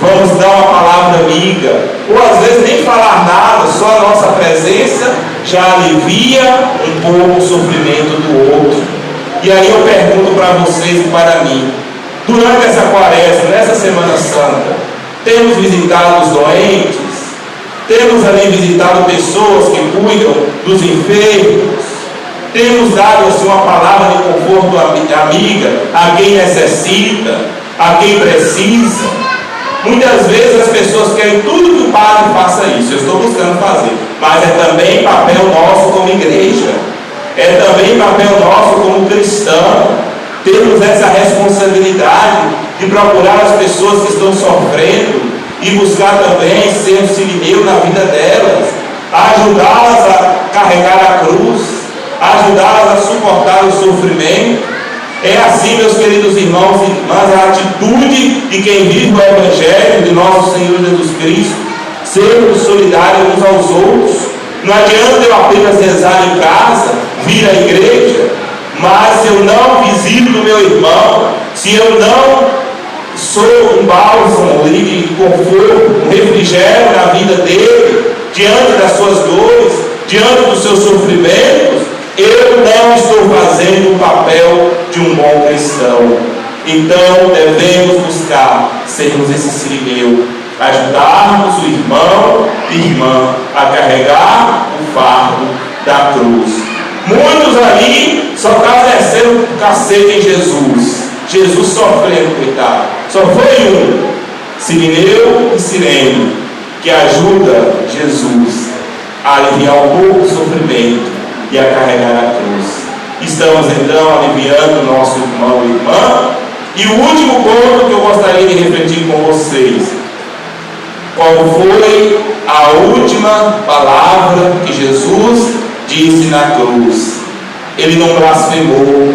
vamos dar uma palavra amiga, ou às vezes nem falar nada, só a nossa presença já alivia um pouco o sofrimento do outro. E aí eu pergunto para vocês e para mim, durante essa quaresma, nessa Semana Santa, temos visitado os doentes, temos ali visitado pessoas que cuidam dos enfermos, temos dado assim uma palavra de conforto amiga a quem necessita, a quem precisa. Muitas vezes as pessoas querem tudo que o padre faça isso, eu estou buscando fazer, mas é também papel nosso como igreja, é também papel nosso como cristão, temos essa responsabilidade de procurar as pessoas que estão sofrendo e buscar também ser um Cirineu na vida delas, ajudá-las a carregar a cruz, ajudá-las a suportar o sofrimento. É assim, meus queridos irmãos e irmãs, a atitude de quem vive o Evangelho de nosso Senhor Jesus Cristo, sermos solidários uns aos outros. Não adianta eu apenas rezar em casa, vir à igreja, mas se eu não visito o meu irmão, se eu não sou um bálsamo de conforto, um refrigério na vida dele, diante das suas dores, diante dos seus sofrimentos, eu não estou fazendo o papel de um bom cristão. Então devemos buscar sermos esse Cirineu, ajudarmos o irmão e irmã a carregar o fardo da cruz. Muitos ali só estão exercendo o cacete em Jesus. Jesus sofrendo, coitado. Só foi um, Cirineu e Cirene, que ajuda Jesus a aliviar um pouco o sofrimento e a carregar a cruz. Estamos então aliviando o nosso irmão e irmã. E o último ponto que eu gostaria de refletir com vocês: qual foi a última palavra que Jesus disse na cruz? Ele não blasfemou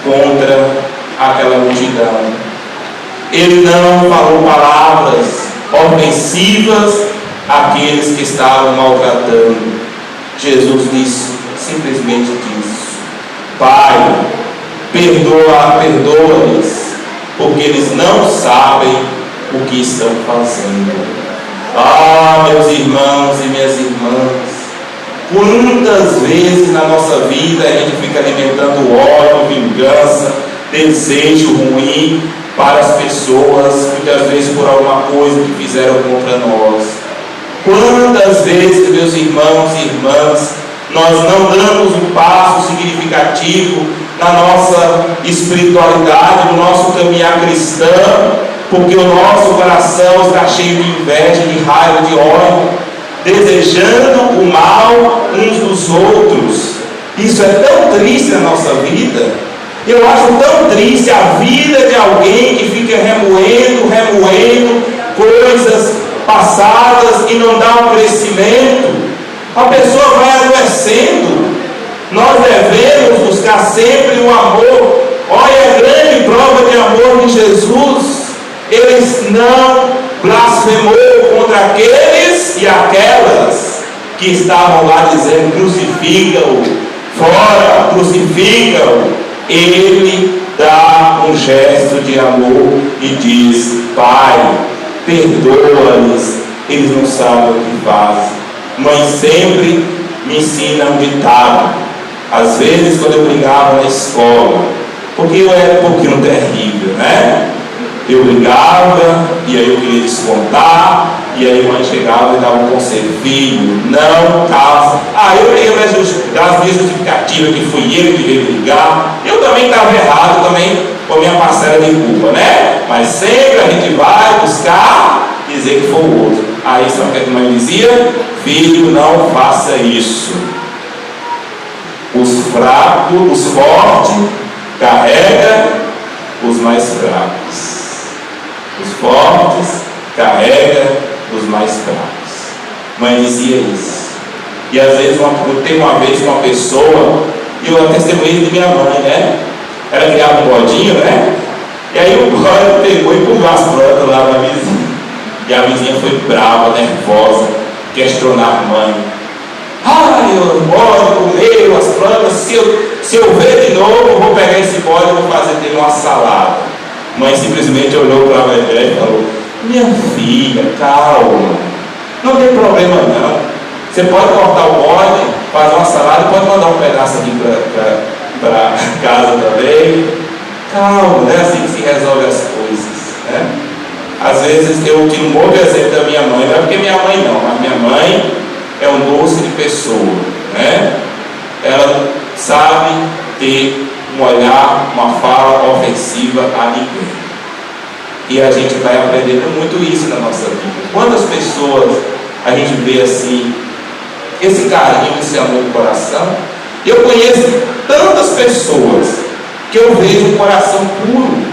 contra aquela multidão. Ele não falou palavras ofensivas àqueles que estavam maltratando. Jesus disse, simplesmente disse: Pai, perdoa-lhes, porque eles não sabem o que estão fazendo. Ah, meus irmãos e minhas irmãs, quantas vezes na nossa vida a gente fica alimentando ódio, vingança, desejo ruim para as pessoas, muitas vezes por alguma coisa que fizeram contra nós. Quantas vezes, meus irmãos e irmãs, nós não damos um passo significativo na nossa espiritualidade, no nosso caminhar cristão, porque o nosso coração está cheio de inveja, de raiva, de ódio, desejando o mal uns dos outros. Isso é tão triste na nossa vida. Eu acho tão triste a vida de alguém que fica remoendo coisas passadas e não dá um crescimento. A pessoa vai adoecendo. Nós devemos buscar sempre o amor. Olha a grande prova de amor de Jesus. Eles não blasfemou contra aqueles e aquelas que estavam lá dizendo: crucifica-o, fora, crucifica-o. Ele dá um gesto de amor e diz: Pai, perdoa-lhes, eles não sabem o que fazem. Mãe sempre me ensina um ditado, às vezes quando eu brigava na escola, porque eu era um pouquinho terrível, né? Eu brigava, e aí eu queria descontar, e aí a mãe chegava e dava um conselho: filho, não causa. Eu ia dar as minhas justificativas, que fui eu que veio brigar. Eu também estava errado, também com a minha parcela de culpa, né? Mas sempre a gente vai buscar dizer que foi o outro. Aí sabe o que a mãe dizia? Filho, não faça isso. Os fracos, os fortes, carrega os mais fracos. Os fortes carrega os mais fracos. Mãe dizia isso. E às vezes eu tenho uma vez uma pessoa, e eu testemunhei de minha mãe, né? Ela criava um bodinho, né? E aí o bode pegou e pulou as plantas lá na vizinha. E a vizinha foi brava, nervosa, questionar a mãe. O bode comeu as plantas, se eu ver de novo, eu vou pegar esse bode e vou fazer dele uma salada. Mãe simplesmente olhou para a mulher e falou: minha filha, calma, não tem problema não. Você pode cortar o bode, fazer uma salada, pode mandar um pedaço aqui para casa também. Calma, não é assim que se resolve as coisas, né? Às vezes eu tiro um bom exemplo da minha mãe, não é porque minha mãe não, mas minha mãe é um doce de pessoa, né? Ela sabe ter um olhar, uma fala ofensiva a ninguém. E a gente vai aprendendo muito isso na nossa vida. Quantas pessoas a gente vê assim, esse carinho, esse amor no coração? Eu conheço tantas pessoas que eu vejo um coração puro,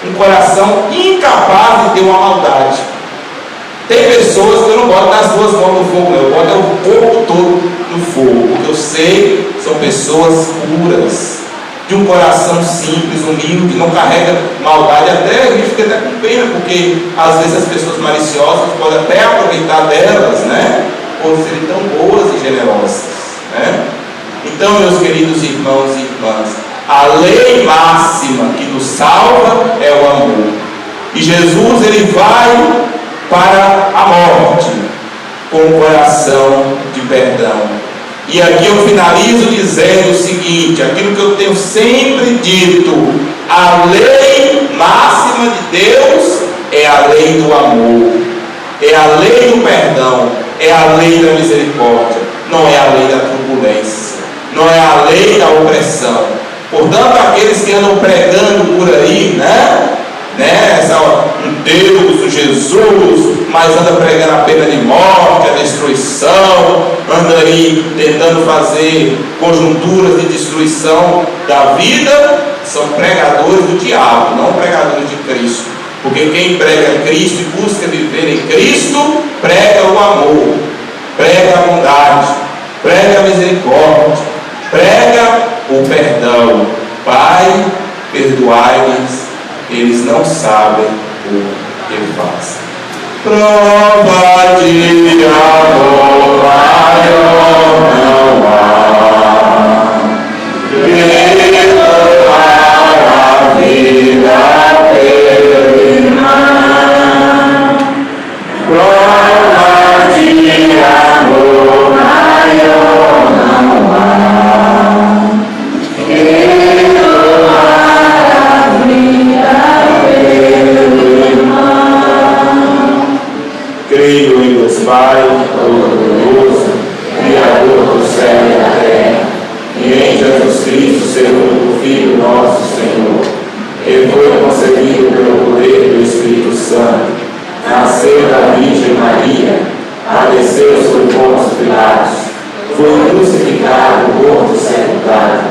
um coração incapaz de ter uma maldade. Tem pessoas que eu não boto nas duas mãos no fogo, eu boto o corpo todo no fogo, porque eu sei que são pessoas puras, de um coração simples, humilde, não carrega maldade. Até a gente fica até com pena, porque às vezes as pessoas maliciosas podem até aproveitar delas, né? Por serem tão boas e generosas, né? Então, meus queridos irmãos e irmãs, a lei máxima que nos salva é o amor. E Jesus, ele vai para a morte com o coração de perdão. E aqui eu finalizo dizendo o seguinte, aquilo que eu tenho sempre dito: a lei máxima de Deus é a lei do amor, é a lei do perdão, é a lei da misericórdia, não é a lei da turbulência, não é a lei da opressão. Portanto, aqueles que andam pregando por aí, um Deus, Jesus, mas anda pregando a pena de morte, a destruição, anda aí tentando fazer conjunturas de destruição da vida, são pregadores do diabo, não pregadores de Cristo. Porque quem prega Cristo e busca viver em Cristo, prega o amor, prega a bondade, prega a misericórdia, prega o perdão. Pai, perdoai-lhes, eles não sabem o que fazem. Prova de amor maior não há, que a vida Pai Todo-Poderoso, Criador do céu e da terra, e em Jesus Cristo, seu único Filho, nosso Senhor, que foi concebido pelo poder do Espírito Santo, nasceu da Virgem Maria, padeceu sob Pôncio Pilatos, foi crucificado, morto e sepultado,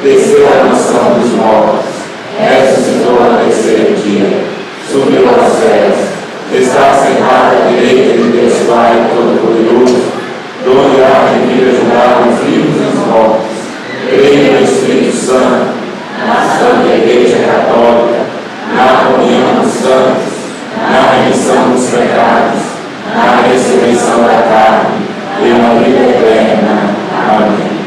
desceu à mansão dos mortos, ressuscitou ao terceiro dia, subiu aos céus, está sentado à direita de Deus Pai Todo-Poderoso, donde há de vir a julgar os vivos e os mortos. Creio no Espírito Santo, na Santa Igreja Católica, na comunhão dos santos, na remissão dos pecados, na ressurreição da carne e na vida eterna. Amém.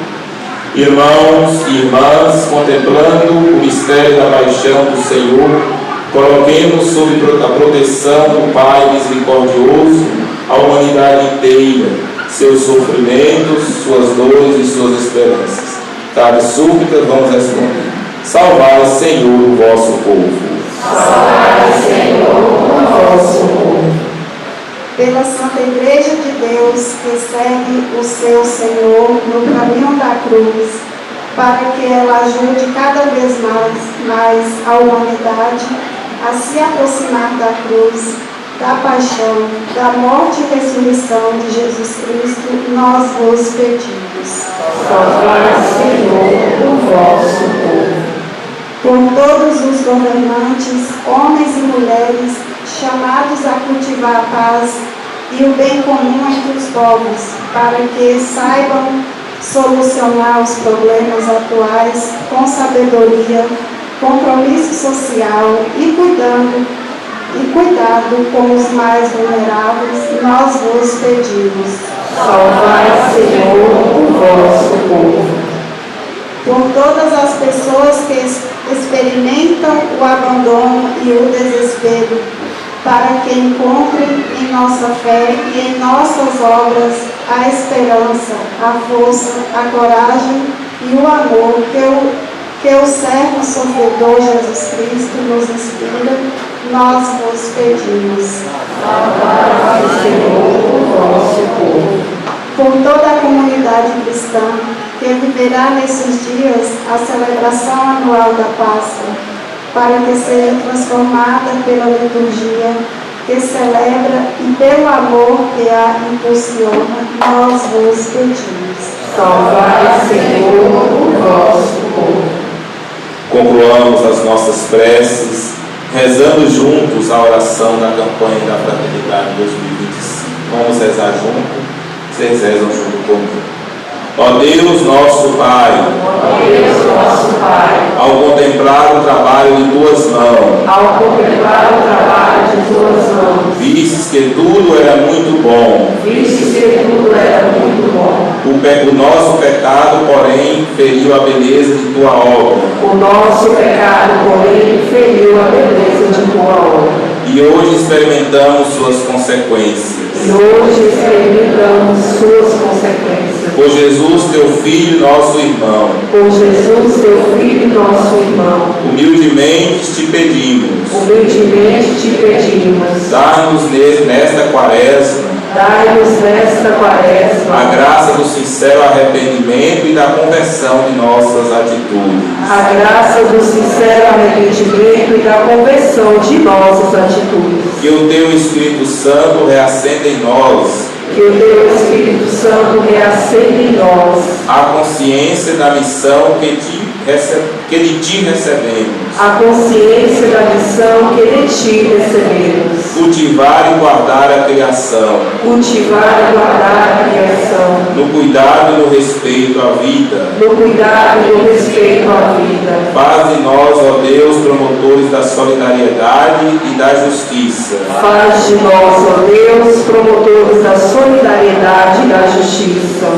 Irmãos e irmãs, contemplando o mistério da paixão do Senhor, coloquemos sob a proteção do Pai misericordioso a humanidade inteira, seus sofrimentos, suas dores e suas esperanças. Cabe súplica, vamos responder. Salvai, Senhor, o vosso povo. Salvai, Senhor, o vosso povo. Pela Santa Igreja de Deus, que segue o seu Senhor no caminho da cruz, para que ela ajude cada vez mais a humanidade a se aproximar da cruz, da paixão, da morte e ressurreição de Jesus Cristo, nós vos pedimos. Salvai, Senhor, o vosso povo. Por todos os governantes, homens e mulheres, chamados a cultivar a paz e o bem comum entre os povos, para que saibam solucionar os problemas atuais com sabedoria, compromisso social e cuidado com os mais vulneráveis, nós vos pedimos. Salvai, Senhor, o vosso povo. Por todas as pessoas que experimentam o abandono e o desespero, para que encontrem em nossa fé e em nossas obras a esperança, a força, a coragem e o amor que o servo sofredor Jesus Cristo nos inspira, nós vos pedimos. Salvai, Senhor, o vosso povo. Por toda a comunidade cristã que viverá nesses dias a celebração anual da Páscoa, para que seja transformada pela liturgia que celebra e pelo amor que a impulsiona, nós vos pedimos. Salvai, Senhor, o vosso povo. Concluamos as nossas preces, rezando juntos a oração da campanha da Fraternidade 2025. Vamos rezar juntos, vocês rezam junto comigo. Ó Deus nosso Pai, ao contemplar o trabalho de tuas mãos, vistes que tudo era muito bom, o nosso pecado, porém, feriu a beleza de tua obra. E hoje experimentamos suas consequências. Por Jesus, teu Filho, nosso irmão. Humildemente te pedimos. Dá-nos nesta quaresma a graça do sincero arrependimento e da conversão de nossas atitudes. Que o teu Espírito Santo reacenda em nós a consciência da missão que de ti recebemos. Cultivar e guardar a criação. No cuidado e no respeito à vida. Faz de nós, ó Deus, promotores da solidariedade e da justiça.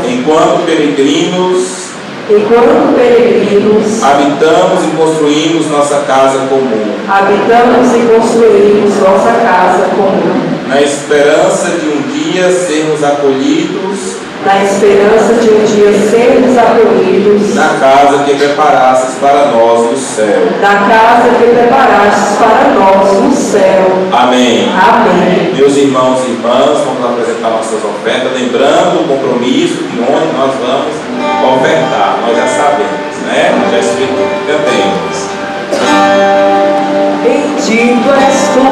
Enquanto peregrinos, habitamos e construímos nossa casa comum. Na esperança de um dia sermos acolhidos na esperança de um dia sermos acolhidos na casa que preparastes para nós no céu. na casa que preparastes para nós no céu. Amém. Amém. Meus irmãos e irmãs, vamos apresentar nossas ofertas, lembrando o compromisso de onde nós vamos ofertar. Nós já sabemos, né? Já explicamos, entendemos. Bendito és tu,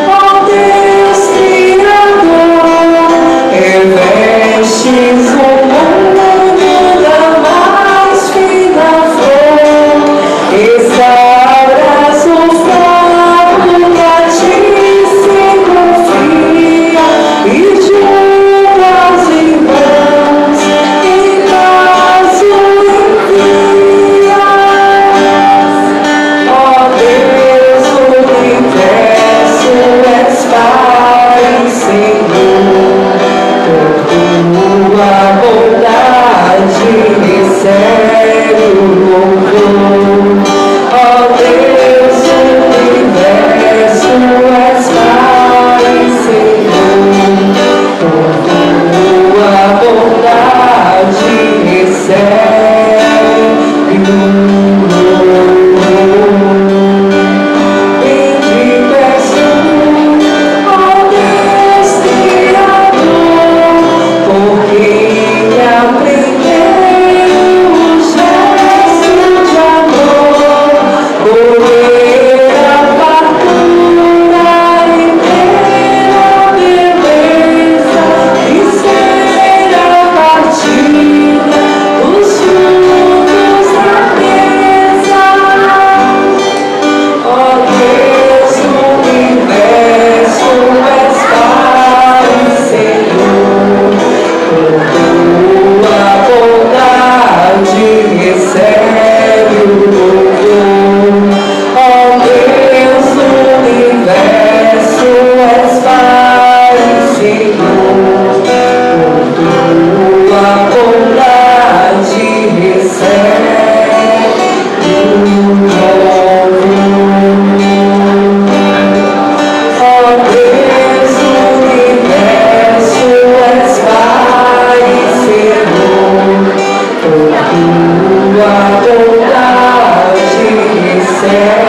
ó Deus Criador, revestes o mundo da mais fina flor, restauras o fogo que a ti se confia, e junto aos irmãos em nós o envia. Ó Deus, o universo és Pai e Senhor, por tua bondade recebe o louvor. Ó Deus, o universo és Pai e Senhor, por tua bondade recebe o louvor. Bendito és tu, ó Deus Criador, por quem aprendeu o gesto de amor, correr a fartura inteira beleza, e ser a partida dos frutos da mesa. Ó Deus, o universo és Pai e Senhor, por tua bondade recebe o louvor. Ó Deus, o universo és Pai e Senhor, por tua bondade recebe o louvor. Ó Deus, o universo és Pai e Senhor, por tua bondade recebe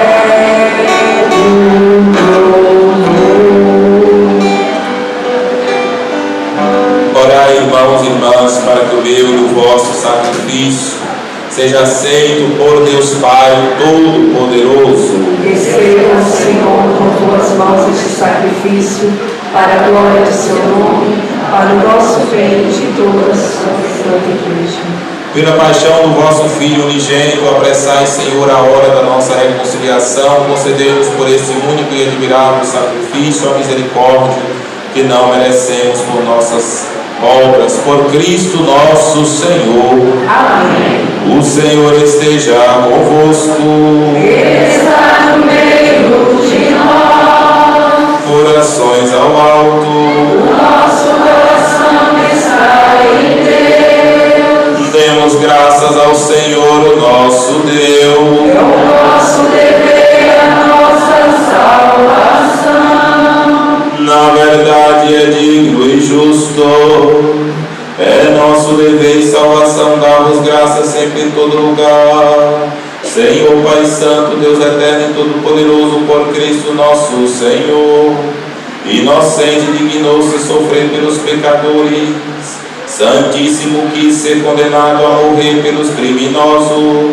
o louvor. Orai, irmãos e irmãs, para que o meu e o vosso sacrifício seja aceito por Deus Pai Todo-Poderoso. Receba, Senhor, com tuas mãos este sacrifício, para a glória do seu nome, para o nosso bem e de toda a sua santa igreja. Pela paixão do vosso Filho unigênito, apressai, Senhor, a hora da nossa reconciliação, concedei-nos por esse único e admirável sacrifício a misericórdia que não merecemos por nossas obras. Por Cristo nosso Senhor. Amém. O Senhor esteja convosco. Ele está no meio de nós. Orações ao alto. O nosso coração está em Deus. Demos graças ao Senhor, o nosso Deus. É o nosso dever, a nossa salvação. Na verdade é digno e justo, é nosso dever e salvação dar-vos graças sempre em todo lugar. Senhor Pai Santo, Deus Eterno e Todo-Poderoso, por Cristo nosso Senhor, inocente dignou-se sofrer pelos pecadores, Santíssimo quis ser condenado a morrer pelos criminosos.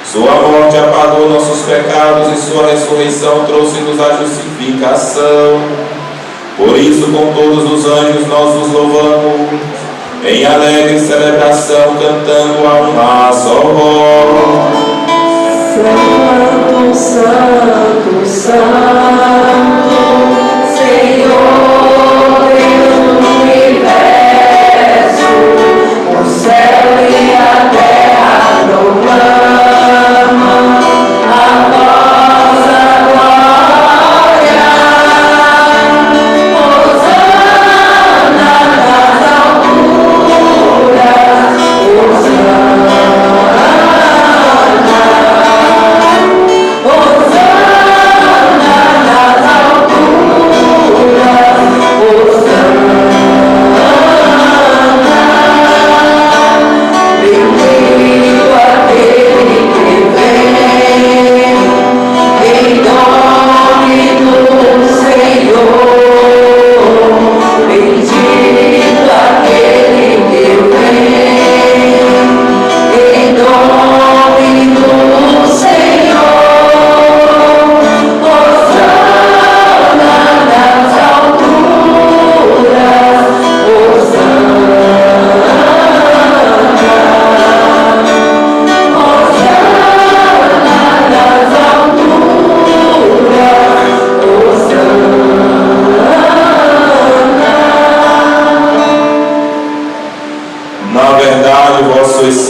Sua morte apagou nossos pecados e sua ressurreição trouxe-nos a justificação. Por isso, com todos os anjos, nós os louvamos, em alegre celebração, cantando a uma só voz. Santo, Santo, Santo, Senhor Deus do universo, o céu e a terra proclamam a vossa glória. Hosana nas alturas, Hosana. Hosana nas alturas.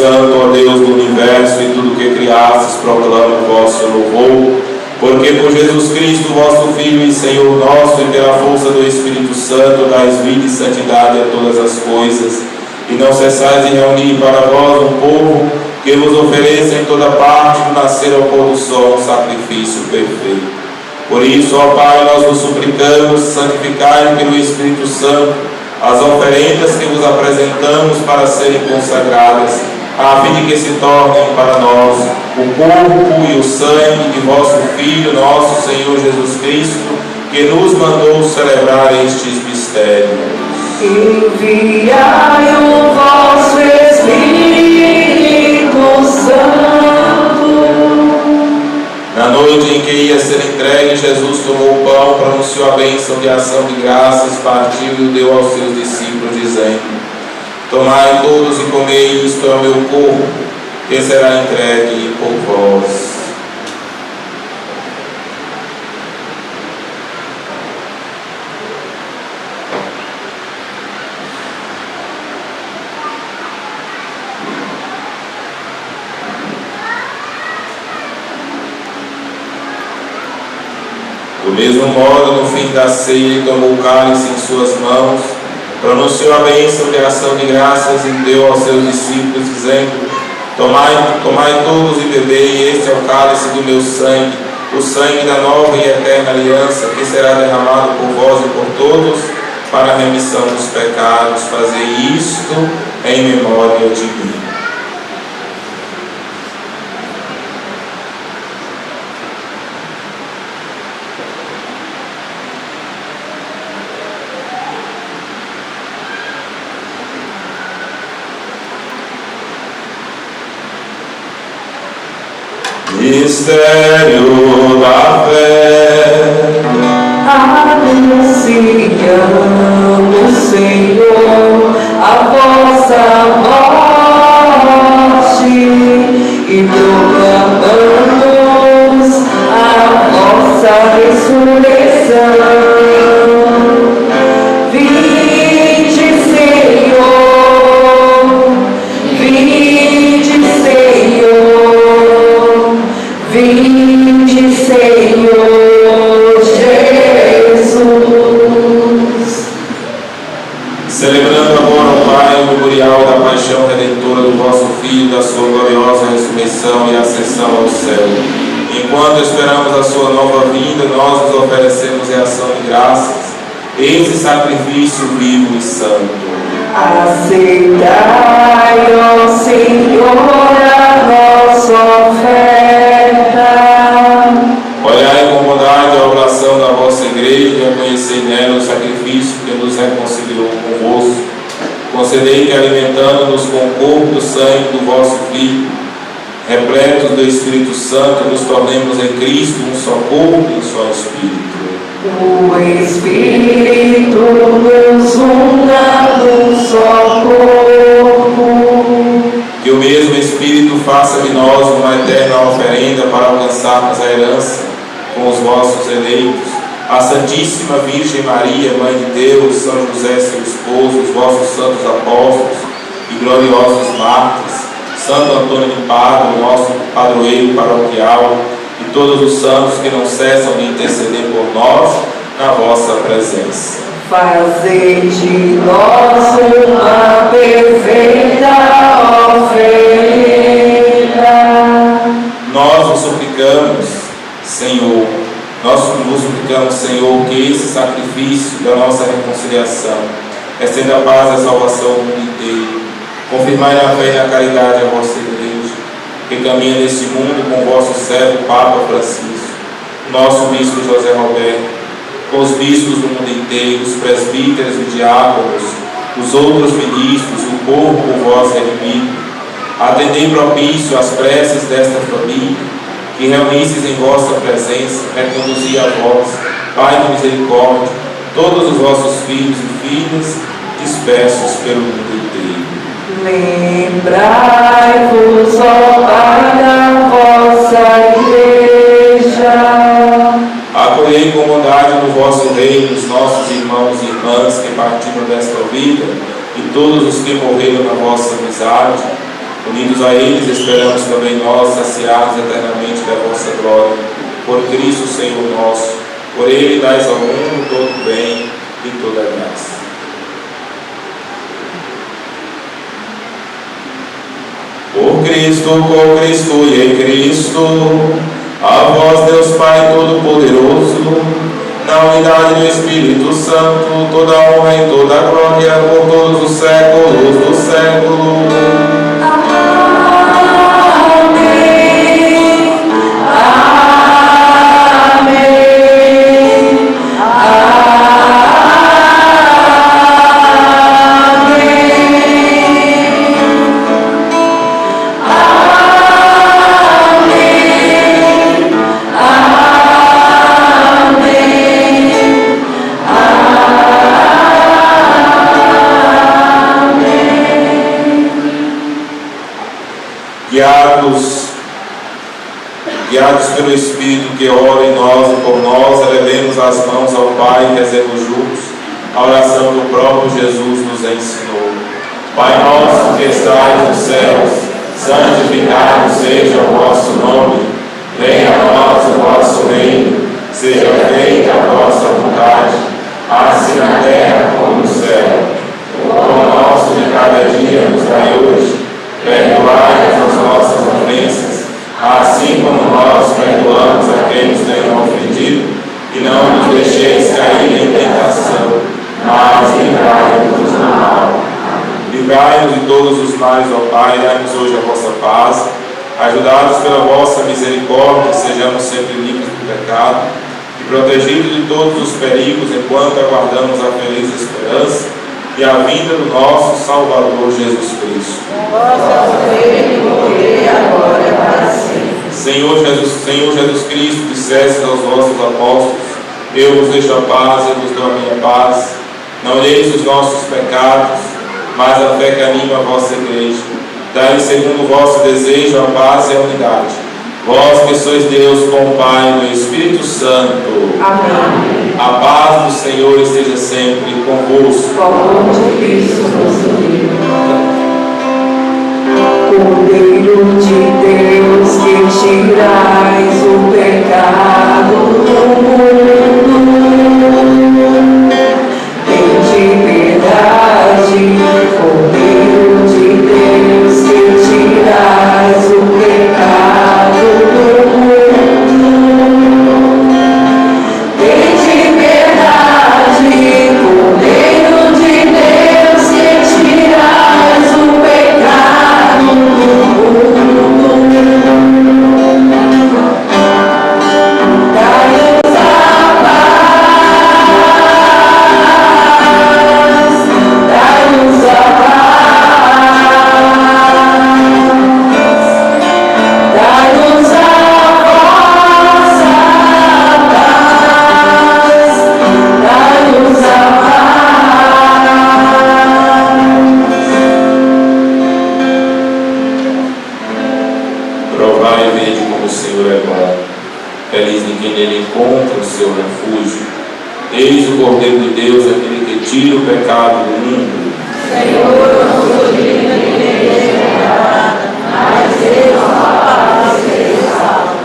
Santo, ó Deus do universo, e tudo que criastes proclama o vosso louvor. Porque por Jesus Cristo, vosso Filho e Senhor nosso, e pela força do Espírito Santo, dais vida e santidade a todas as coisas, e não cessais de reunir para vós um povo que vos ofereça em toda parte, do nascer ao pôr do sol, um sacrifício perfeito. Por isso, ó Pai, nós vos suplicamos, santificai pelo Espírito Santo as oferendas que vos apresentamos para serem consagradas, a fim de que se tornem para nós o corpo e o sangue de vosso Filho, nosso Senhor Jesus Cristo, que nos mandou celebrar estes mistérios. Enviai o vosso Espírito Santo. Na noite em que ia ser entregue, Jesus tomou o pão, pronunciou a bênção de ação de graças, partiu e o deu aos seus discípulos, dizendo: tomai todos e comei, isto é o meu corpo, que será entregue por vós. Do mesmo modo, no fim da ceia, ele tomou o cálice em suas mãos, pronunciou a bênção de ação de graças e deu aos seus discípulos, dizendo: tomai todos e bebei, este é o cálice do meu sangue, o sangue da nova e eterna aliança, que será derramado por vós e por todos, para a remissão dos pecados. Fazei isto em memória de mim. Mistério da fé. Anunciamos, Senhor, a vossa morte e proclamamos a vossa ressurreição. Vinde, Senhor, vinde, Senhor, vinde, Senhor Jesus. Celebrando agora, ó Pai, o memorial da paixão redentora do vosso Filho, da sua gloriosa ressurreição e ascensão ao céu. Enquanto esperamos a sua nova vinda, nós nos oferecemos em ação de graças esse sacrifício vivo e santo. Aceitai, ó Senhor, a nossa oferta. Olhai com bondade a oração da vossa igreja e reconhecei nela o sacrifício que nos reconciliou convosco. Concedei que, alimentando-nos com o corpo e o sangue do vosso Filho, repletos do Espírito Santo, nos tornemos em Cristo um só corpo e um só Espírito. O Espírito nos una num só corpo. Que o mesmo Espírito faça de nós uma eterna oferenda para alcançarmos a herança com os vossos eleitos, a Santíssima Virgem Maria, Mãe de Deus, São José, seu esposo, os vossos santos apóstolos e gloriosos mártires, Santo Antônio de Pádua, nosso padroeiro paroquial, e todos os santos que não cessam de interceder por nós na vossa presença. Fazei de nós uma perfeita oferenda. Nós vos suplicamos, Senhor, que esse sacrifício da nossa reconciliação estenda a paz e a salvação ao mundo inteiro. Confirmai na fé e na caridade a vossa igreja, que caminha neste mundo com o vosso servo Papa Francisco, nosso bispo José Roberto, com os bispos do mundo inteiro, os presbíteros e diáconos, os outros ministros, o povo por vós redimido. Atendei propício às preces desta família, que reunisses em vossa presença, reconduzi a vós, Pai de misericórdia, todos os vossos filhos e filhas, dispersos pelo mundo inteiro. Lembrai-vos, ó Pai, da vossa igreja. Acolhei com bondade no vosso reino os nossos irmãos e irmãs que partiram desta vida e todos os que morreram na vossa amizade. Unidos a eles, esperamos também nós saciarmos eternamente da vossa glória. Por Cristo, Senhor nosso, por Ele dais ao mundo todo o bem e toda a graça. Por Cristo, com Cristo e em Cristo, a vós, Deus Pai Todo-Poderoso, na unidade do Espírito Santo, toda a honra e toda a glória por todos os séculos dos séculos. Guiados pelo Espírito que ora em nós e por nós, elevemos as mãos ao Pai e rezemos juntos a oração que o próprio Jesus nos ensinou. Pai nosso que estais nos céus, santificado seja o vosso nome, venha a nós o vosso reino, seja feita a vossa vontade, assim na terra como no céu. O pão nosso de cada dia nos dai hoje, perdoai as nossas ofensas, assim como nós perdoamos a quem nos tem ofendido, e não nos deixeis cair em tentação, mas livrai-nos do mal. Livrai-nos de todos os males, ó Pai, dai-nos hoje a vossa paz, ajudados pela vossa misericórdia, sejamos sempre livres do pecado, e protegidos de todos os perigos, enquanto aguardamos a feliz esperança e a vinda do nosso Salvador Jesus Cristo. Senhor Jesus Cristo, disseste aos vossos apóstolos: eu vos deixo a paz, eu vos dou a minha paz. Não olheis os nossos pecados, mas a fé que anima a vossa igreja. Dai segundo o vosso desejo a paz e a unidade. Vós que sois Deus com o Pai e o Espírito Santo. Amém. A paz do Senhor esteja sempre convosco. Cordeiro de Deus, que tirais o pecado do mundo, tende piedade. Cordeiro de Deus, que tirais o pecado do mundo, tende piedade. Cordeiro de Deus, que tirais o pecado do mundo. Eis o Cordeiro de Deus, aquele que tira o pecado do mundo. Senhor, eu não sou digno de ter nada, mas eu sou capaz de ser salvo.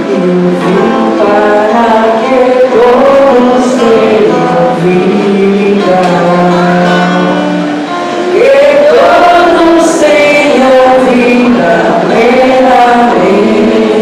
Eu vim para que todos tenham vida. Plenamente.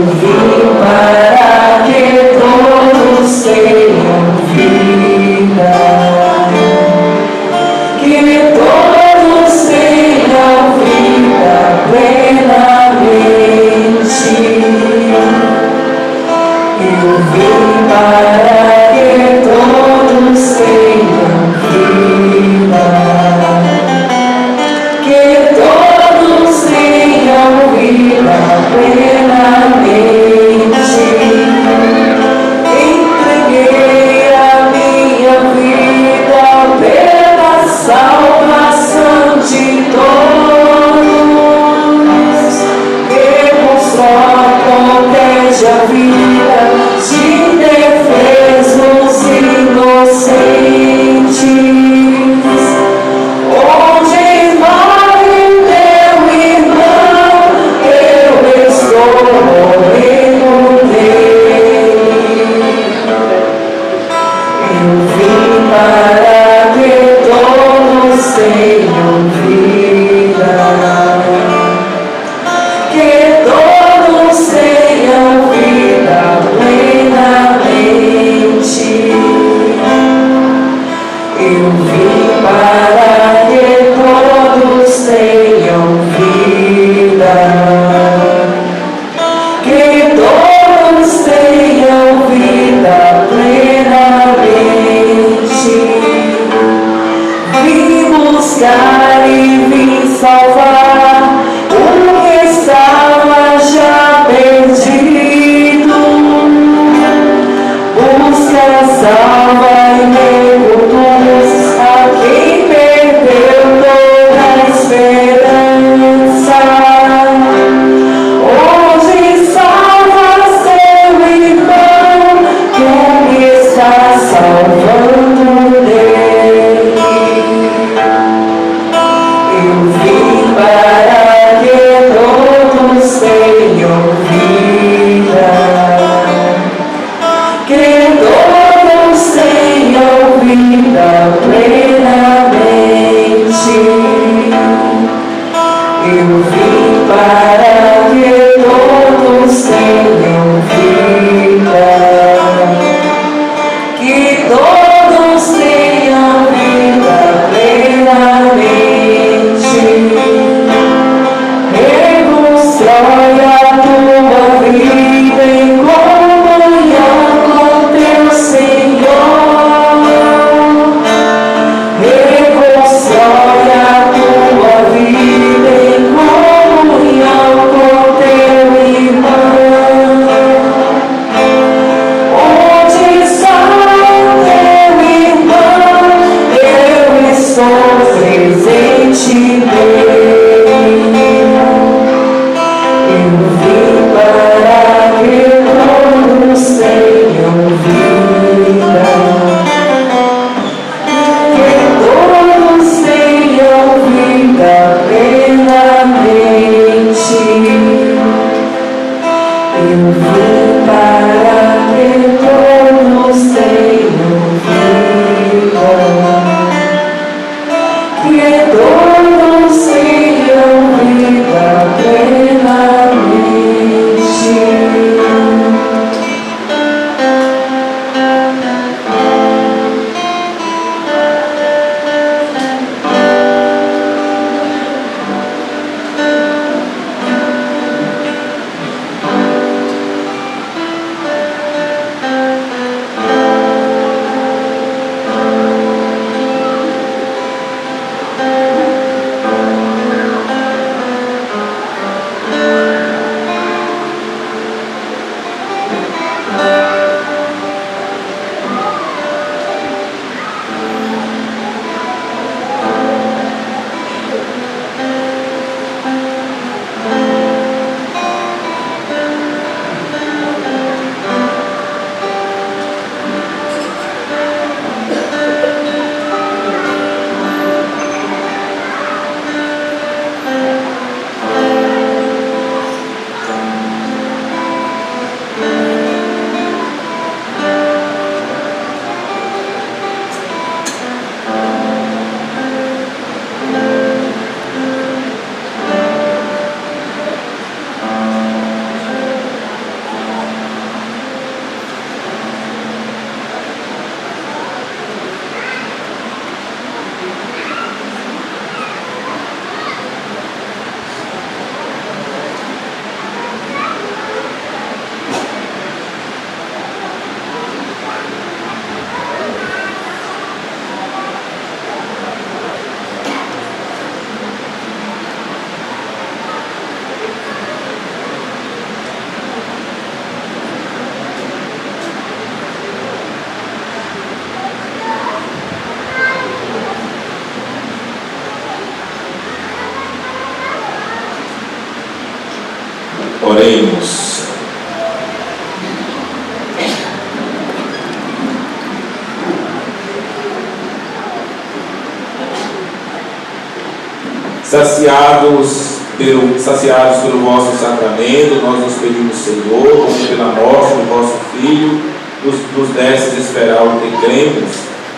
vim para que todos tenham vida, que todos tenham vida plenamente. Eu vim para que todos tenham vida, que todos tenham vida plenamente. Entreguei a minha vida pela salvação de todos. Demonstra, protege a vida de indefesos inocentes. Onde morre teu irmão, eu estou morrendo nele. Eu vim para que todos tenham vida, que todos tenham vida plenamente. Eu vim para que todos tenham vida, que todos tenham vida plenamente. Vim buscar e vim salvar o que estava já perdido. Busca, salva e me conduz a quem perdeu toda a esperança. Hoje salva seu irmão, que está salvando dele. Eu vim para que todos tenham vida, que todos tenham vida plenamente. Eu vim para que todos tenham vida, que todos tenham vida plenamente. Reconstrói a tua vida em comunhão com teu Senhor. Reconstrói a tua vida em comunhão com teu irmão. Onde está teu irmão, eu estou presente nele. Eu vim para que todos tenham vida, que todos tenham vida plenamente. Eu vim para que todos tenham vida, que todos tenham vida plenamente. Oremos. Saciados pelo vosso sacramento, nós nos pedimos, Senhor, como pela morte do vosso Filho, nos destes esperar o que cremos,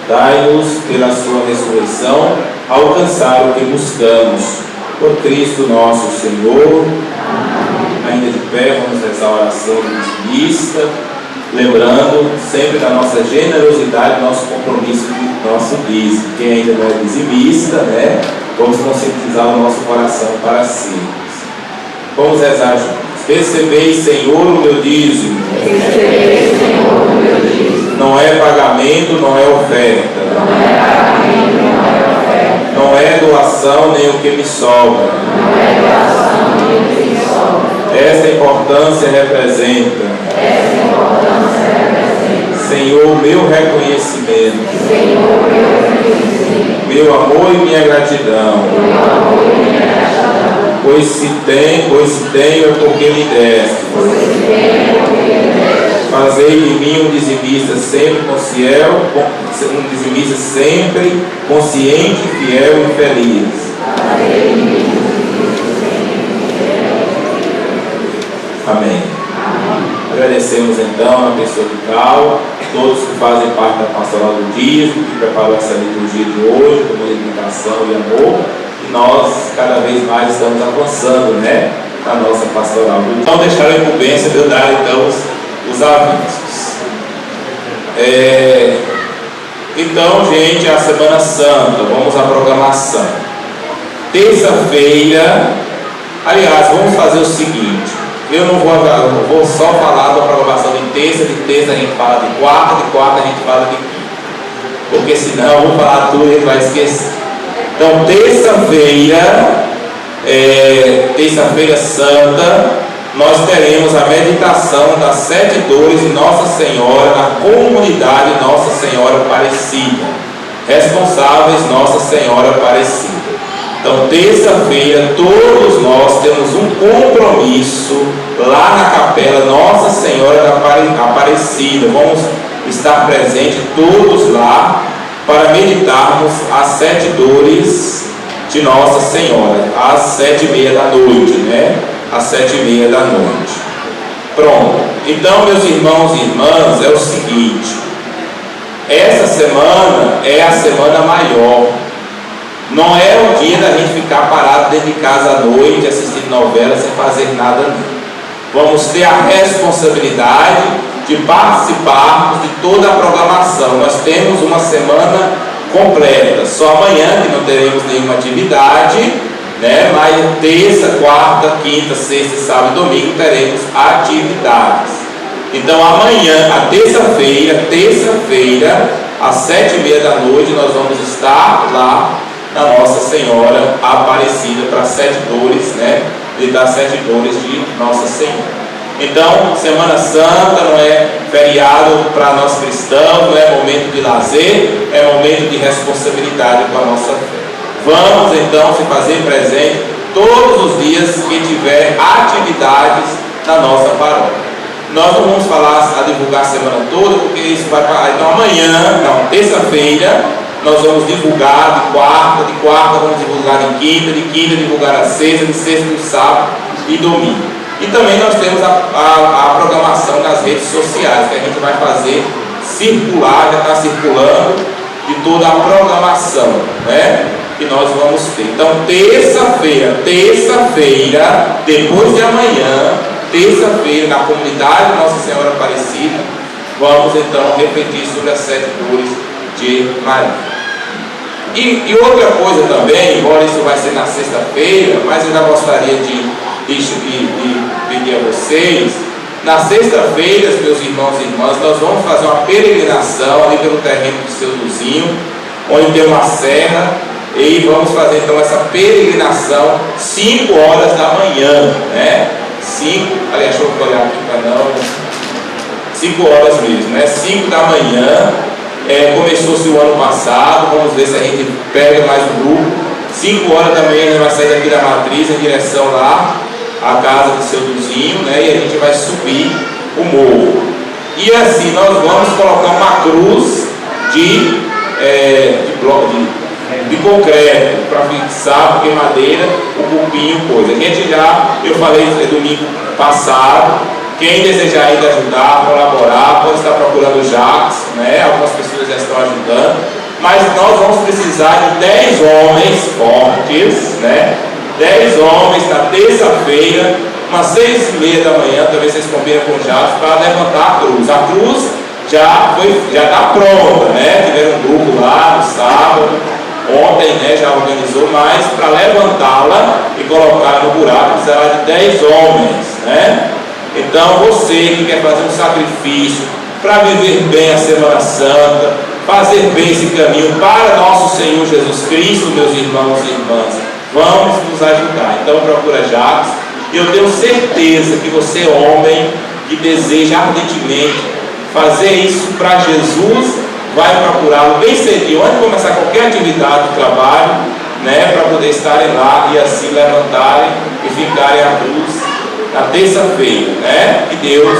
dai-nos, pela sua ressurreição, alcançar o que buscamos. Por Cristo nosso Senhor. Ainda de pé, vamos rezar a oração dizimista, lembrando sempre da nossa generosidade, nosso compromisso com o nosso dízimo. Quem ainda não é dizimista, né? Vamos conscientizar o nosso coração para si. Vamos rezar juntos. Recebei, Senhor, o meu dízimo. Recebei, Senhor, o meu dízimo. Não é pagamento, não é oferta. Não é pagamento, não é oferta. Não é doação, nem o que me sobra. Não é doação, nem o que me sobra. Essa importância representa. Essa importância representa. Senhor, meu reconhecimento. Senhor, meu reconhecimento. Meu amor e minha gratidão. Meu amor e minha gratidão. Pois se tenho é porque me deste. Pois se tenho é porque me deste. Fazei de mim um dizimista sempre consciente, fiel e feliz. Fazei de mim um dizimista sempre Amém. Agradecemos então a pessoa de Cal, todos que fazem parte da pastoral do dízimo, que preparou essa liturgia de hoje, com dedicação e amor, e nós cada vez mais estamos avançando, né, na nossa pastoral. Então deixar a incumbência de eu dar então os avisos. Então, gente, a Semana Santa, vamos à programação. Terça-feira, aliás, vamos fazer o seguinte. Eu vou só falar da programação de terça a gente fala de quarta a gente fala de quinta. Porque senão eu vou falar tudo e a gente vai esquecer. Então, terça-feira santa, nós teremos a meditação das 7 dores de Nossa Senhora na comunidade Nossa Senhora Aparecida. Responsáveis Nossa Senhora Aparecida. Então, terça-feira, todos nós temos um compromisso lá na capela Nossa Senhora da Aparecida. Vamos estar presentes todos lá para meditarmos as 7 dores de Nossa Senhora, às 7h30 da noite, né? Às 7h30 da noite. Pronto. Então, meus irmãos e irmãs, é o seguinte: essa semana é a semana maior. Não é o dia da gente ficar parado dentro de casa à noite, assistindo novela, sem fazer nada não. Vamos ter a responsabilidade de participarmos de toda a programação. Nós temos uma semana completa. Só amanhã que não teremos nenhuma atividade, né? Mas terça, quarta, quinta, sexta, sábado e domingo teremos atividades. Então amanhã, a terça-feira, às 7h30 da noite, nós vamos estar lá na Nossa Senhora Aparecida para 7 dores, né? E das 7 dores de Nossa Senhora. Então, Semana Santa não é feriado para nós cristãos, não é momento de lazer, é momento de responsabilidade com a nossa fé. Vamos então se fazer presente todos os dias que tiver atividades na nossa paróquia. Nós não vamos falar a divulgar a semana toda, porque isso vai parar. Então terça-feira nós vamos divulgar de quarta vamos divulgar de quinta divulgar a sexta, de sexta no sábado e domingo. E também nós temos a programação das redes sociais, que a gente vai fazer circular, já está circulando, de toda a programação, né? Que nós vamos ter. Então, terça-feira, depois de amanhã, terça-feira, na comunidade Nossa Senhora Aparecida, vamos então refletir sobre as 7 dores de Maria. E outra coisa também, embora isso vai ser na sexta-feira, mas eu já gostaria de pedir a vocês, na sexta-feira, meus irmãos e irmãs, nós vamos fazer uma peregrinação ali pelo terreno do seu Luzinho, onde tem uma serra, e vamos fazer então essa peregrinação 5 horas da manhã, né? 5 horas mesmo, né? 5 da manhã. Começou-se o ano passado, vamos ver se a gente pega mais um grupo. 5 horas da manhã a gente vai sair daqui da matriz em direção lá a casa do seu vizinho, né? E a gente vai subir o morro. E assim nós vamos colocar uma cruz de concreto para fixar, porque madeira, o cupim, coisa. A gente eu falei domingo passado, quem desejar ainda ajudar, colaborar, pode estar procurando o Jacques, né? Algumas pessoas já estão ajudando, mas nós vamos precisar de 10 homens fortes, né? 10 homens na terça-feira, umas 6h30 da manhã, talvez vocês combinem com o Jacques, para levantar a cruz. A cruz já está pronta, né? Tiveram um grupo lá no sábado, ontem, né, já organizou, mas para levantá-la e colocar no buraco precisará de 10 homens, né? Então você que quer fazer um sacrifício para viver bem a Semana Santa, fazer bem esse caminho para nosso Senhor Jesus Cristo, meus irmãos e irmãs, vamos nos ajudar. Então procura Jacques, e eu tenho certeza que você, homem, que deseja ardentemente fazer isso para Jesus, vai procurá-lo bem cedinho, antes de começar qualquer atividade do trabalho, né, para poder estarem lá e assim levantarem e ficarem à cruz na terça-feira, né? Que Deus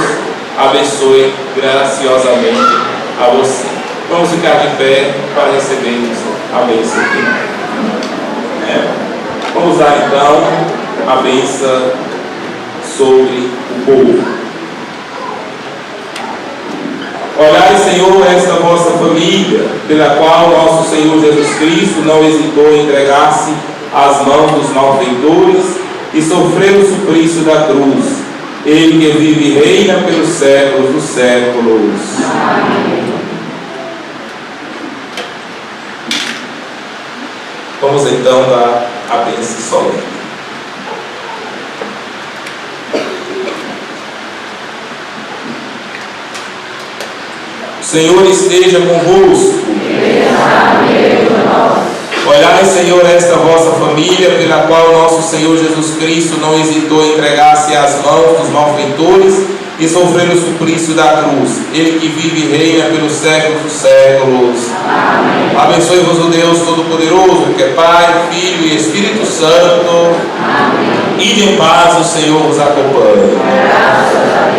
abençoe graciosamente a você. Vamos ficar de pé para recebermos a bênção final, né? Vamos usar então a bênção sobre o povo. Olhai, Senhor, esta vossa família, pela qual nosso Senhor Jesus Cristo não hesitou em entregar-se às mãos dos malfeitores e sofreu o suplício da cruz. Ele que vive e reina pelos séculos dos séculos. Amém. Vamos então dar a bênção solene. O Senhor esteja convosco. Olhai, Senhor, esta vossa família, pela qual nosso Senhor Jesus Cristo não hesitou em entregar-se às mãos dos malfeitores e sofrer o suplício da cruz. Ele que vive e reina pelos séculos dos séculos. Amém. Abençoe-vos o Deus Todo-Poderoso, que é Pai, Filho e Espírito Santo. Amém. E de paz o Senhor vos acompanhe. Graças a Deus.